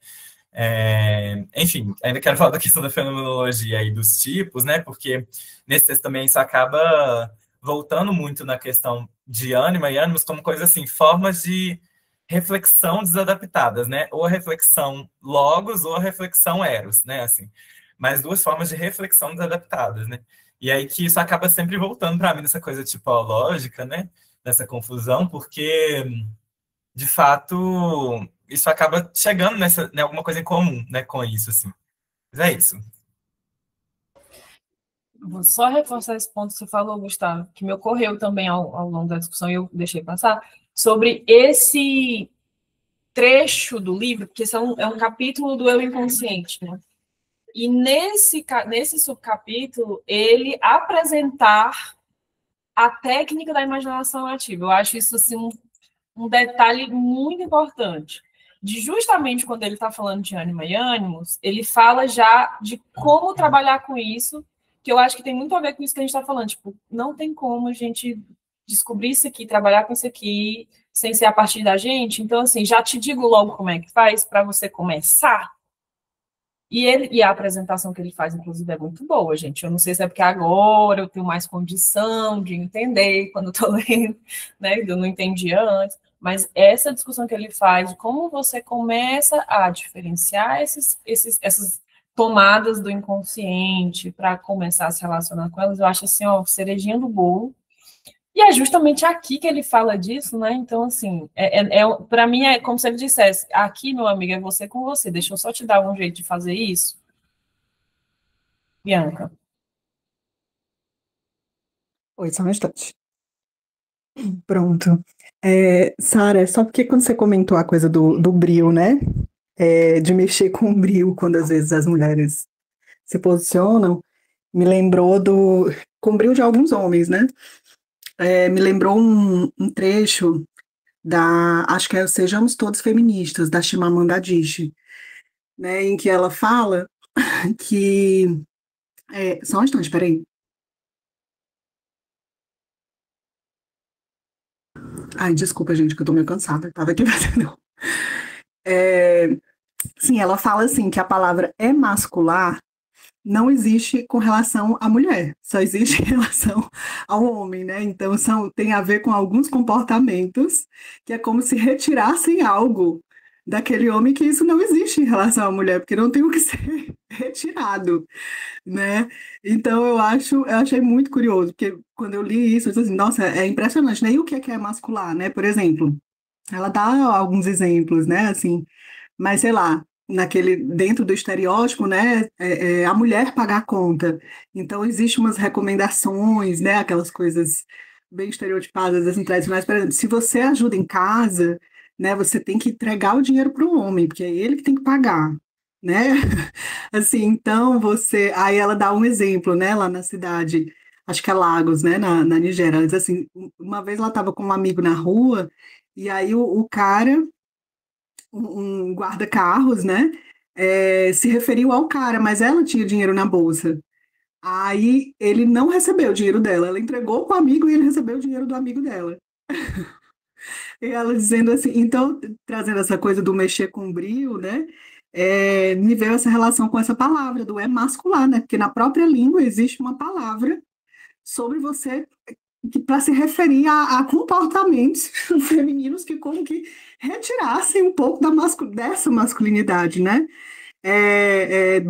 Enfim, ainda quero falar da questão da fenomenologia e dos tipos, né? Porque nesse texto também isso acaba voltando muito na questão de ânima e ânimos como coisa assim, formas de reflexão desadaptadas, né? Ou a reflexão logos ou a reflexão eros, né? Assim, mas duas formas de reflexão desadaptadas, né? E aí que isso acaba sempre voltando para mim nessa coisa tipológica, né? Nessa confusão, porque de fato, isso acaba chegando em alguma coisa em comum, né, com isso, assim. Mas é isso. Vou só reforçar esse ponto que você falou, Gustavo, que me ocorreu também ao longo da discussão e eu deixei passar, sobre esse trecho do livro, porque esse é um capítulo do eu inconsciente, né? E nesse subcapítulo, ele apresentar a técnica da imaginação ativa. Eu acho isso assim, um detalhe muito importante. De justamente quando ele está falando de ânima e ânimos, ele fala já de como trabalhar com isso, que eu acho que tem muito a ver com isso que a gente está falando. Tipo, não tem como a gente descobrir isso aqui, trabalhar com isso aqui, sem ser a partir da gente. Então, assim, já te digo logo como é que faz para você começar. E a apresentação que ele faz, inclusive, é muito boa, gente. Eu não sei se é porque agora eu tenho mais condição de entender quando estou lendo, né? Eu não entendia antes. Mas essa discussão que ele faz de como você começa a diferenciar essas tomadas do inconsciente para começar a se relacionar com elas, eu acho assim, ó, cerejinha do bolo. E é justamente aqui que ele fala disso, né? Então, assim, para mim é como se ele dissesse: aqui, meu amigo, é você com você. Deixa eu só te dar um jeito de fazer isso. Bianca. Oi, só um instante. Pronto. Sara, só porque quando você comentou a coisa do bril, né? De mexer com o bril, quando às vezes as mulheres se posicionam, me lembrou com o bril de alguns homens, né? Me lembrou um trecho acho que é Sejamos Todos Feministas, da Chimamanda Adichie, né? Em que ela fala que... só um instante, peraí. Ai, desculpa, gente, que eu tô meio cansada. Tava aqui fazendo... Sim, ela fala assim, que a palavra emascular não existe com relação à mulher, só existe em relação ao homem, né? Então, tem a ver com alguns comportamentos que é como se retirassem algo daquele homem, que isso não existe em relação à mulher, porque não tem o que ser retirado, né? Então, eu achei muito curioso, porque quando eu li isso, eu disse assim, nossa, é impressionante, né? E o que é mascular, né? Por exemplo, ela dá alguns exemplos, né? Assim, mas sei lá, dentro do estereótipo, né, a mulher pagar a conta. Então, existem umas recomendações, né, aquelas coisas bem estereotipadas, assim, tradicionais. Por exemplo, se você ajuda em casa, né, você tem que entregar o dinheiro para o homem, porque é ele que tem que pagar, né? Assim, então, Aí ela dá um exemplo, né, lá na cidade, acho que é Lagos, né, na Nigéria. Ela diz assim, uma vez ela estava com um amigo na rua, e aí o cara um guarda-carros, né? Se referiu ao cara, mas ela tinha dinheiro na bolsa. Aí ele não recebeu o dinheiro dela, ela entregou para o amigo e ele recebeu o dinheiro do amigo dela. E ela dizendo assim, então, trazendo essa coisa do mexer com brio, né? Me veio essa relação com essa palavra do mascular, né? Porque na própria língua existe uma palavra sobre você para se referir a comportamentos femininos que como que retirassem um pouco dessa masculinidade, né?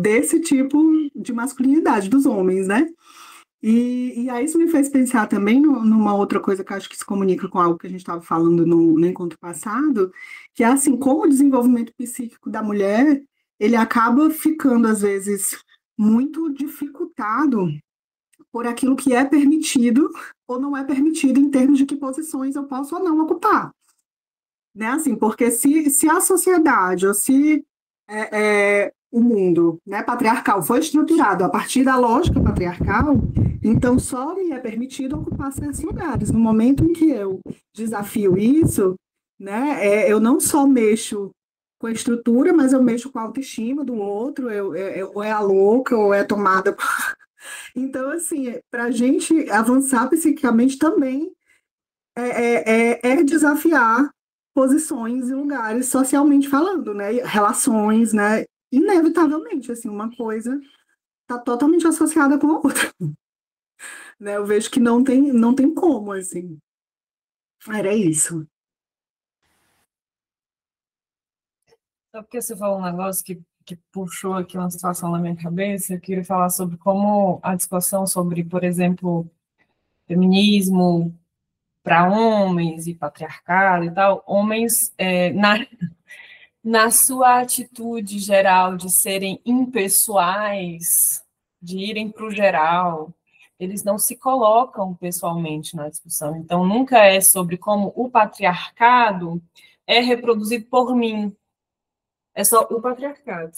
Desse tipo de masculinidade dos homens, né? E aí isso me fez pensar também numa outra coisa que eu acho que se comunica com algo que a gente estava falando no encontro passado, que é assim, como o desenvolvimento psíquico da mulher, ele acaba ficando, às vezes, muito dificultado por aquilo que é permitido ou não é permitido em termos de que posições eu posso ou não ocupar. Né? Assim, porque se a sociedade ou se o mundo, né, patriarcal foi estruturado a partir da lógica patriarcal, então só me é permitido ocupar certos lugares. No momento em que eu desafio isso, né, eu não só mexo com a estrutura, mas eu mexo com a autoestima do outro, ou é a louca, ou é tomada. Então, assim, para a gente avançar psiquicamente também desafiar posições e lugares socialmente falando, né? Relações, né? Inevitavelmente, assim, uma coisa está totalmente associada com a outra. Né? Eu vejo que não tem como, assim. Era isso. Só porque você falou um negócio que puxou aqui uma situação na minha cabeça, eu queria falar sobre como a discussão sobre, por exemplo, feminismo, para homens e patriarcado e tal, homens, na sua atitude geral de serem impessoais, de irem para o geral, eles não se colocam pessoalmente na discussão. Então, nunca é sobre como o patriarcado é reproduzido por mim. É só o patriarcado.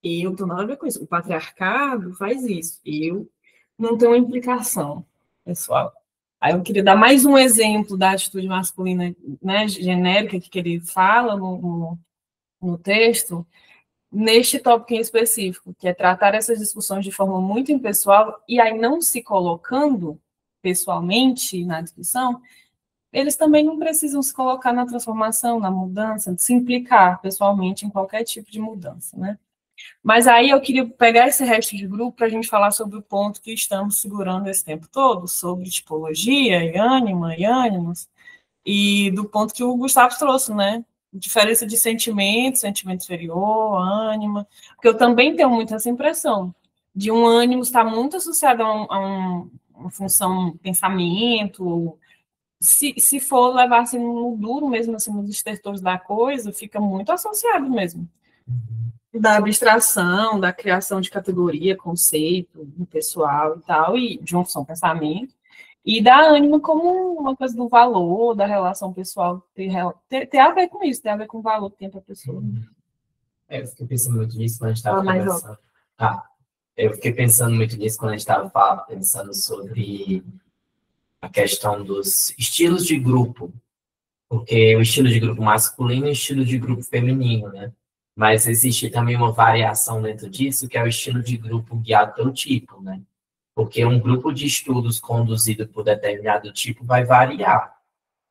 Eu não tenho nada a ver com isso. O patriarcado faz isso. Eu não tenho uma implicação, pessoal. Aí eu queria dar mais um exemplo da atitude masculina, né, genérica que ele fala no texto, neste tópico em específico, que é tratar essas discussões de forma muito impessoal, e aí não se colocando pessoalmente na discussão, eles também não precisam se colocar na transformação, na mudança, se implicar pessoalmente em qualquer tipo de mudança, né? Mas aí eu queria pegar esse resto de grupo para a gente falar sobre o ponto que estamos segurando esse tempo todo, sobre tipologia e ânima e ânimos, e do ponto que o Gustavo trouxe, né? Diferença de sentimento, sentimento inferior, ânima, porque eu também tenho muito essa impressão de um ânimo estar muito associado a uma função pensamento. Se for levar assim no duro mesmo, assim, nos estertores da coisa, fica muito associado mesmo. Da abstração, da criação de categoria, conceito, pessoal e tal, e junção pensamento, e da ânima como uma coisa do valor, da relação pessoal, ter a ver com isso, ter a ver com o valor que tem para a pessoa. Eu fiquei pensando muito nisso quando a gente estava conversando. Eu fiquei pensando muito nisso quando a gente estava pensando sobre a questão dos estilos de grupo, porque o estilo de grupo masculino e o estilo de grupo feminino, né? Mas existe também uma variação dentro disso, que é o estilo de grupo guiado pelo tipo, né? Porque um grupo de estudos conduzido por determinado tipo vai variar.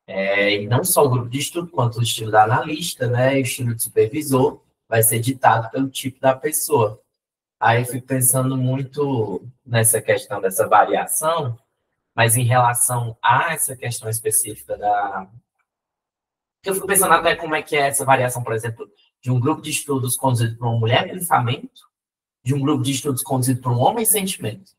E não só o grupo de estudo, quanto o estilo da analista, né? E o estilo de supervisor vai ser ditado pelo tipo da pessoa. Aí eu fico pensando muito nessa questão dessa variação, mas em relação a essa questão específica da... Eu fico pensando até como é que é essa variação, por exemplo, de um grupo de estudos conduzido por uma mulher, pensamento, de um grupo de estudos conduzido por um homem, sentimento.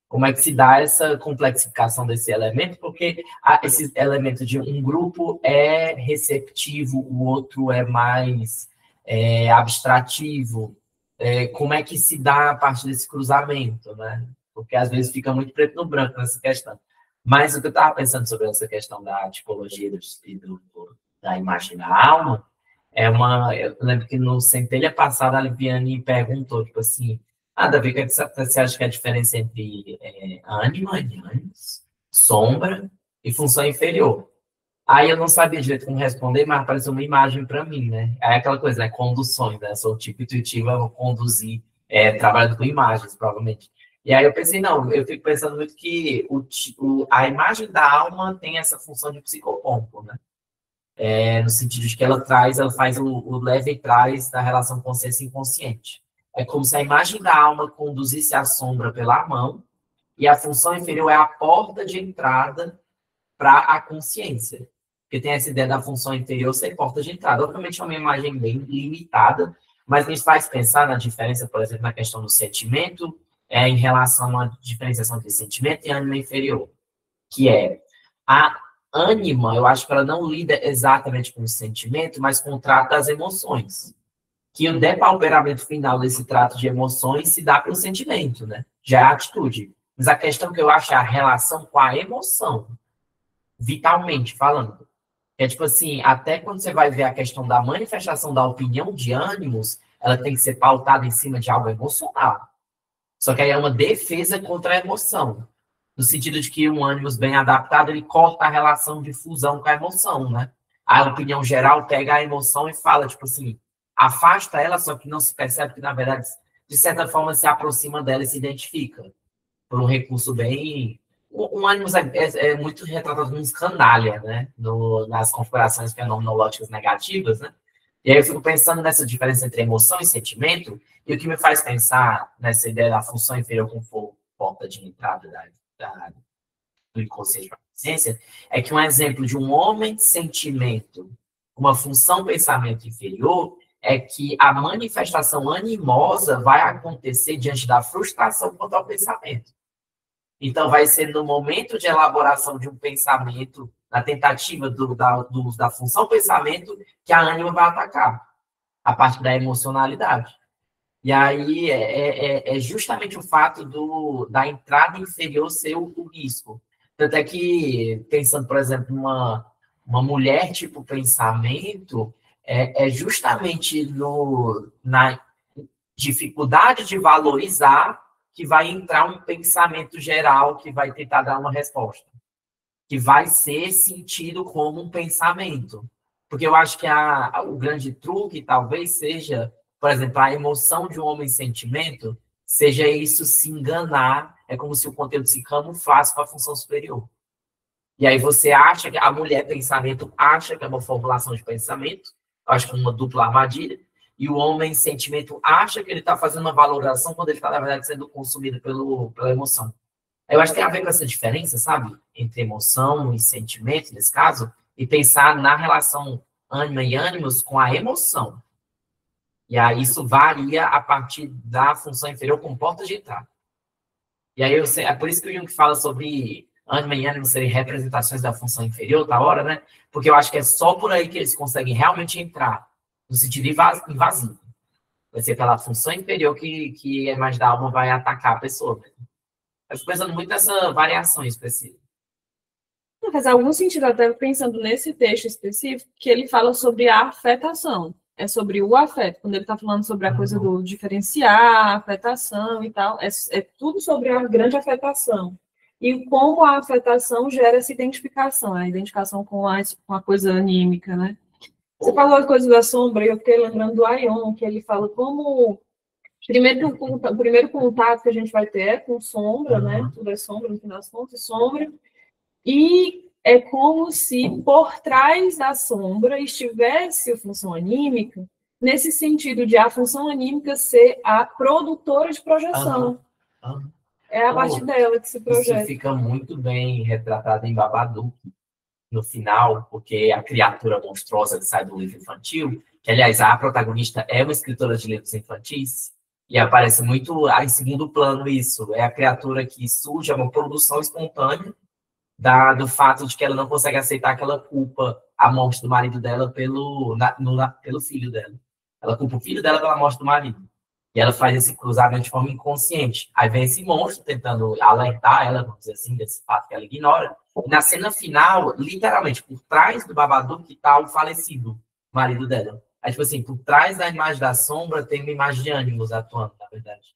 Como é que se dá essa complexificação desse elemento? Porque esse elemento de um grupo é receptivo, o outro é mais abstrativo. Como é que se dá a parte desse cruzamento, né? Porque às vezes fica muito preto no branco nessa questão. Mas o que eu estava pensando sobre essa questão da tipologia da imagem da alma, eu lembro que no Centelha passada a Liviane perguntou, tipo assim, Davi, o que você acha que é a diferença entre ânima, sombra e função inferior? Aí eu não sabia direito como responder, mas apareceu uma imagem para mim, né? Aí aquela coisa, né? Conduções, né? Sou tipo intuitivo, eu vou conduzir, trabalhando com imagens, provavelmente. E aí eu pensei, não, eu fico pensando muito que a imagem da alma tem essa função de psicopompo, né? No sentido de que ela faz o leve e trás da relação consciência inconsciente. É como se a imagem da alma conduzisse a sombra pela mão e a função inferior é a porta de entrada para a consciência. Porque tem essa ideia da função inferior ser porta de entrada. Obviamente é uma imagem bem limitada, mas a gente faz pensar na diferença, por exemplo, na questão do sentimento, em relação à diferenciação entre sentimento e ânima inferior, que é a ânima, eu acho que ela não lida exatamente com o sentimento, mas com o trato das emoções. Que o depauperamento final desse trato de emoções se dá pelo sentimento, né? Já é a atitude. Mas a questão que eu acho é a relação com a emoção, vitalmente falando. É tipo assim, até quando você vai ver a questão da manifestação da opinião de ânimos, ela tem que ser pautada em cima de algo emocional. Só que aí é uma defesa contra a emoção. No sentido de que um ânimos bem adaptado, ele corta a relação de fusão com a emoção, né? A opinião geral pega a emoção e fala, tipo assim, afasta ela, só que não se percebe que, na verdade, de certa forma, se aproxima dela e se identifica. Por um recurso bem... Um ânimos é muito retratado como um canalha, né? Nas configurações fenomenológicas negativas, né? E aí eu fico pensando nessa diferença entre emoção e sentimento, e o que me faz pensar nessa ideia da função inferior como porta de entrada do inconsciente para a consciência, é que um exemplo de um homem sentimento, uma função pensamento inferior, é que a manifestação animosa vai acontecer diante da frustração quanto ao pensamento. Então, vai ser no momento de elaboração de um pensamento na tentativa da função pensamento, que a ânima vai atacar, a parte da emocionalidade. E aí é justamente o fato da entrada inferior ser o risco. Tanto é que, pensando, por exemplo, uma mulher tipo pensamento, é justamente na dificuldade de valorizar que vai entrar um pensamento geral que vai tentar dar uma resposta, que vai ser sentido como um pensamento. Porque eu acho que o grande truque talvez seja, por exemplo, a emoção de um homem sentimento, seja isso se enganar, é como se o conteúdo se camuflasse com a função superior. E aí você acha que a mulher pensamento acha que é uma formulação de pensamento, acho que é uma dupla armadilha, e o homem sentimento acha que ele está fazendo uma valoração quando ele está, na verdade, sendo consumido pela emoção. Eu acho que tem a ver com essa diferença, sabe? Entre emoção e sentimento, nesse caso, e pensar na relação ânima e ânimos com a emoção. E aí isso varia a partir da função inferior com porta de entrada. E aí é por isso que o Jung fala sobre ânima e ânimo serem representações da função inferior, da hora, né? Porque eu acho que é só por aí que eles conseguem realmente entrar no sentido invasivo. Vai ser pela função inferior que a imagem da alma vai atacar a pessoa. Eu fico pensando muito nessa variação específica. Faz algum sentido, até pensando nesse texto específico, que ele fala sobre a afetação. É sobre o afeto. Quando ele está falando sobre a coisa do diferenciar, a afetação e tal, é tudo sobre a grande afetação. E como a afetação gera essa identificação, a identificação com a coisa anímica, né? Você falou a coisa da sombra, e eu fiquei lembrando do Aion, que ele fala como... o primeiro contato que a gente vai ter é com sombra, né? Tudo é sombra, no final das contas, sombra. E é como se por trás da sombra estivesse a função anímica, nesse sentido de a função anímica ser a produtora de projeção. É a partir dela que se projeta. Isso fica muito bem retratado em Babadook, no final, porque a criatura monstruosa que sai do livro infantil, que, aliás, a protagonista é uma escritora de livros infantis, e aparece muito em segundo plano isso. É a criatura que surge, é uma produção espontânea do fato de que ela não consegue aceitar que ela culpa a morte do marido dela pelo filho dela. Ela culpa o filho dela pela morte do marido. E ela faz esse cruzamento de forma inconsciente. Aí vem esse monstro tentando alertar ela, vamos dizer assim, desse fato que ela ignora. E na cena final, literalmente, por trás do Babadook está o falecido marido dela. Aí, tipo assim, por trás da imagem da sombra tem uma imagem de ânimos atuando, na verdade.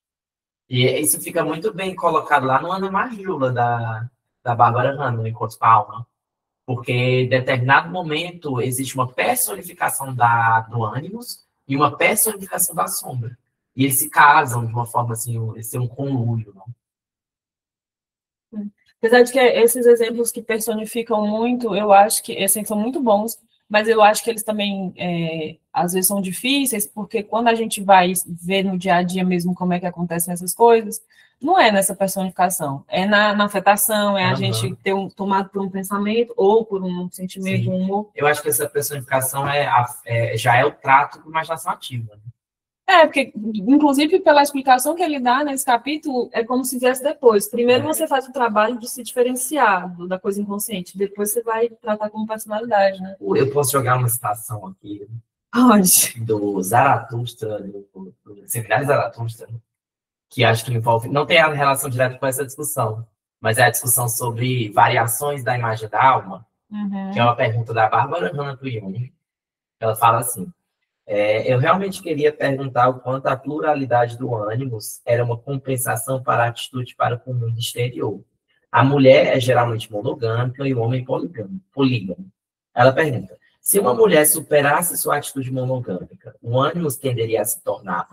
E isso fica muito bem colocado lá no Ana Marjula, da Bárbara Hanna, no Encontros com a Alma. Porque em determinado momento existe uma personificação do ânimos e uma personificação da sombra. E eles se casam de uma forma assim, eles têm um conluio, não? Apesar de que esses exemplos que personificam muito, eu acho que esses são muito bons, mas eu acho que eles também, às vezes, são difíceis, porque quando a gente vai ver no dia a dia mesmo como é que acontecem essas coisas, não é nessa personificação, é na afetação, é a gente ter tomado por um pensamento ou por um sentimento, um humor. Eu acho que essa personificação já é o trato com imaginação ativa, né? Porque, inclusive, pela explicação que ele dá nesse capítulo, é como se viesse depois. Primeiro você faz o trabalho de se diferenciar da coisa inconsciente, depois você vai tratar como personalidade, né? Eu posso jogar uma citação aqui Onde? do Zaratustra, do Seminário Zaratustra, que acho que envolve, não tem a relação direta com essa discussão, mas é a discussão sobre variações da imagem da alma, que é uma pergunta da Bárbara Hanna para o Jung. Ela fala assim: eu realmente queria perguntar o quanto a pluralidade do ânimos era uma compensação para a atitude para com o mundo exterior. A mulher é geralmente monogâmica e o homem polígamo. Ela pergunta: se uma mulher superasse sua atitude monogâmica, o ânimos tenderia a se tornar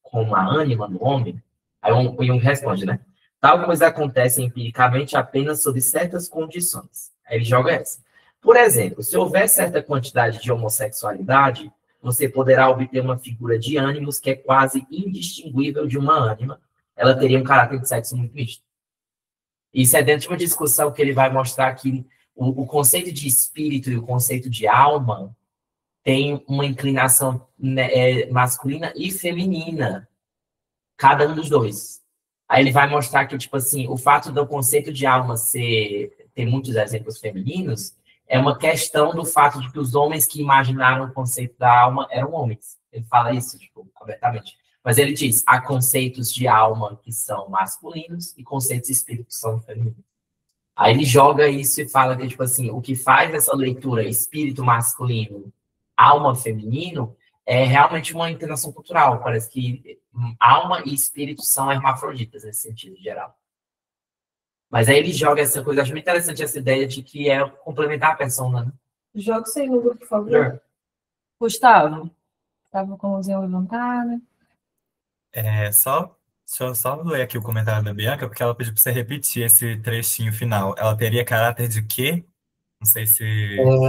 como a ânima do homem? Aí o Jung responde, né? Tal coisa acontece empiricamente apenas sob certas condições. Aí ele joga essa. Por exemplo, se houver certa quantidade de homossexualidade, você poderá obter uma figura de ânimos que é quase indistinguível de uma ânima. Ela teria um caráter de sexo muito misto. Isso é dentro de uma discussão que ele vai mostrar que o conceito de espírito e o conceito de alma tem uma inclinação masculina e feminina. Cada um dos dois. Aí ele vai mostrar que, tipo assim, o fato do conceito de alma ter muitos exemplos femininos é uma questão do fato de que os homens que imaginaram o conceito da alma eram homens. Ele fala isso, tipo, abertamente. Mas ele diz, há conceitos de alma que são masculinos e conceitos de espírito que são femininos. Aí ele joga isso e fala que, tipo assim, o que faz essa leitura espírito masculino, alma feminino, é realmente uma inclinação cultural. Parece que alma e espírito são hermafroditas nesse sentido geral. Mas aí ele joga essa coisa, acho muito interessante essa ideia de que é complementar a persona, né? Joga isso aí no grupo, por favor. Gustavo, estava com a mãozinha levantada. Deixa eu só ler aqui o comentário da Bianca, porque ela pediu para você repetir esse trechinho final. Ela teria caráter de quê? Não sei se... O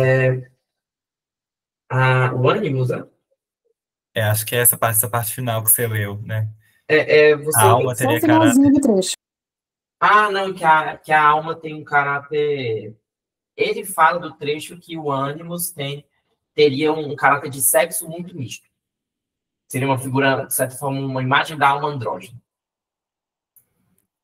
ânimo, né? acho que é essa parte final que você leu, né? Você... A alma Só o teria finalzinho caráter... do trecho. Não, que a alma tem um caráter... Ele fala do trecho que o ânimos teria um caráter de sexo muito misto. Seria uma figura, de certa forma, uma imagem da alma andrógena.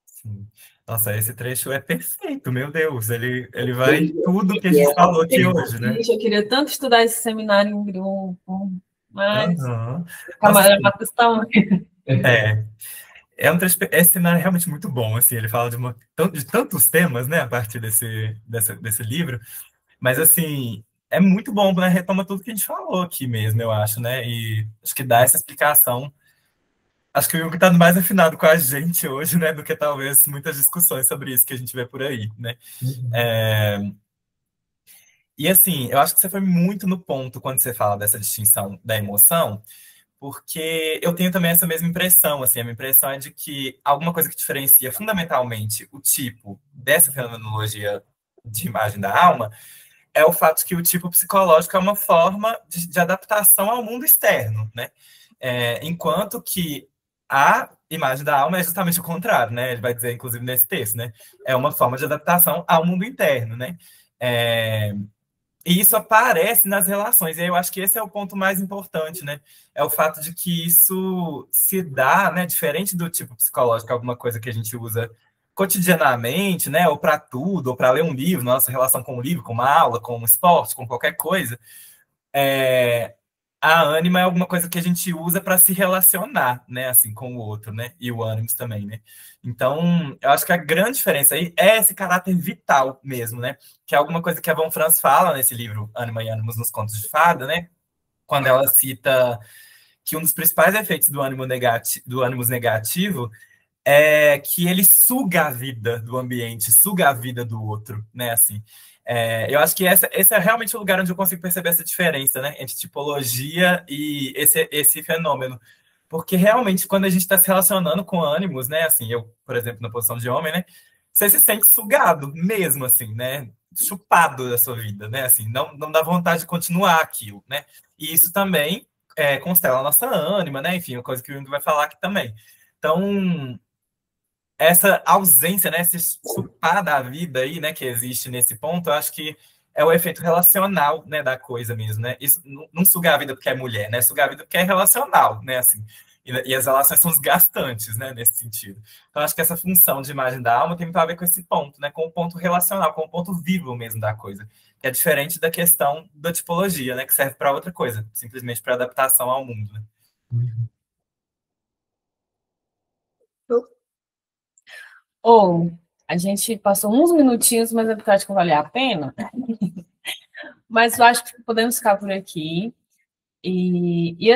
Sim. Nossa, esse trecho é perfeito, meu Deus. Ele vai em tudo que a gente falou aqui hoje, né? Eu queria tanto estudar esse seminário em grupo, mas Uhum. camarada Matheus também. É um trecho, esse cenário é realmente muito bom, assim, ele fala de tantos temas, né, a partir desse livro, mas, assim, é muito bom, né, retoma tudo que a gente falou aqui mesmo, eu acho, né, e acho que dá essa explicação, acho que o Jung está mais afinado com a gente hoje, né, do que talvez muitas discussões sobre isso que a gente vê por aí, né. E, assim, eu acho que você foi muito no ponto quando você fala dessa distinção da emoção, porque eu tenho também essa mesma impressão, assim, a minha impressão é de que alguma coisa que diferencia fundamentalmente o tipo dessa fenomenologia de imagem da alma é o fato de que o tipo psicológico é uma forma de adaptação ao mundo externo, né? Enquanto que a imagem da alma é justamente o contrário, né? Ele vai dizer, inclusive, nesse texto, né? É uma forma de adaptação ao mundo interno, né? E isso aparece nas relações, e aí eu acho que esse é o ponto mais importante, né? É o fato de que isso se dá, né? Diferente do tipo psicológico, alguma coisa que a gente usa cotidianamente, né? Ou para tudo, ou para ler um livro, nossa relação com o livro, com uma aula, com um esporte, com qualquer coisa. A ânima é alguma coisa que a gente usa para se relacionar, né? Assim, com o outro, né? E o ânimos também, né? Então, eu acho que a grande diferença aí é esse caráter vital mesmo, né? Que é alguma coisa que a Von Franz fala nesse livro Ânima e Ânimos nos Contos de Fada, né? Quando ela cita que um dos principais efeitos do ânimos negativo é que ele suga a vida do ambiente, suga a vida do outro, né? Assim, eu acho que esse é realmente o lugar onde eu consigo perceber essa diferença, né? Entre tipologia e esse fenômeno. Porque realmente, quando a gente está se relacionando com ânimos, né? Assim, eu, por exemplo, na posição de homem, né? Você se sente sugado mesmo, assim, né? Chupado da sua vida, né? Assim, não dá vontade de continuar aquilo, né? E isso também constela a nossa ânima, né? Enfim, uma coisa que o Jung vai falar aqui também. Então, essa ausência, né, esse chupar da vida aí, né, que existe nesse ponto, eu acho que é o efeito relacional, né, da coisa mesmo, né? Isso não sugar a vida porque é mulher, né? Sugar a vida porque é relacional, né, assim. E as relações são desgastantes, né, nesse sentido. Então, acho que essa função de imagem da alma tem muito a ver com esse ponto, né, com o ponto relacional, com o ponto vivo mesmo da coisa. Que é diferente da questão da tipologia, né, que serve para outra coisa, simplesmente para adaptação ao mundo, né? A gente passou uns minutinhos, mas é porque eu acho que valeu a pena. Mas eu acho que podemos ficar por aqui. E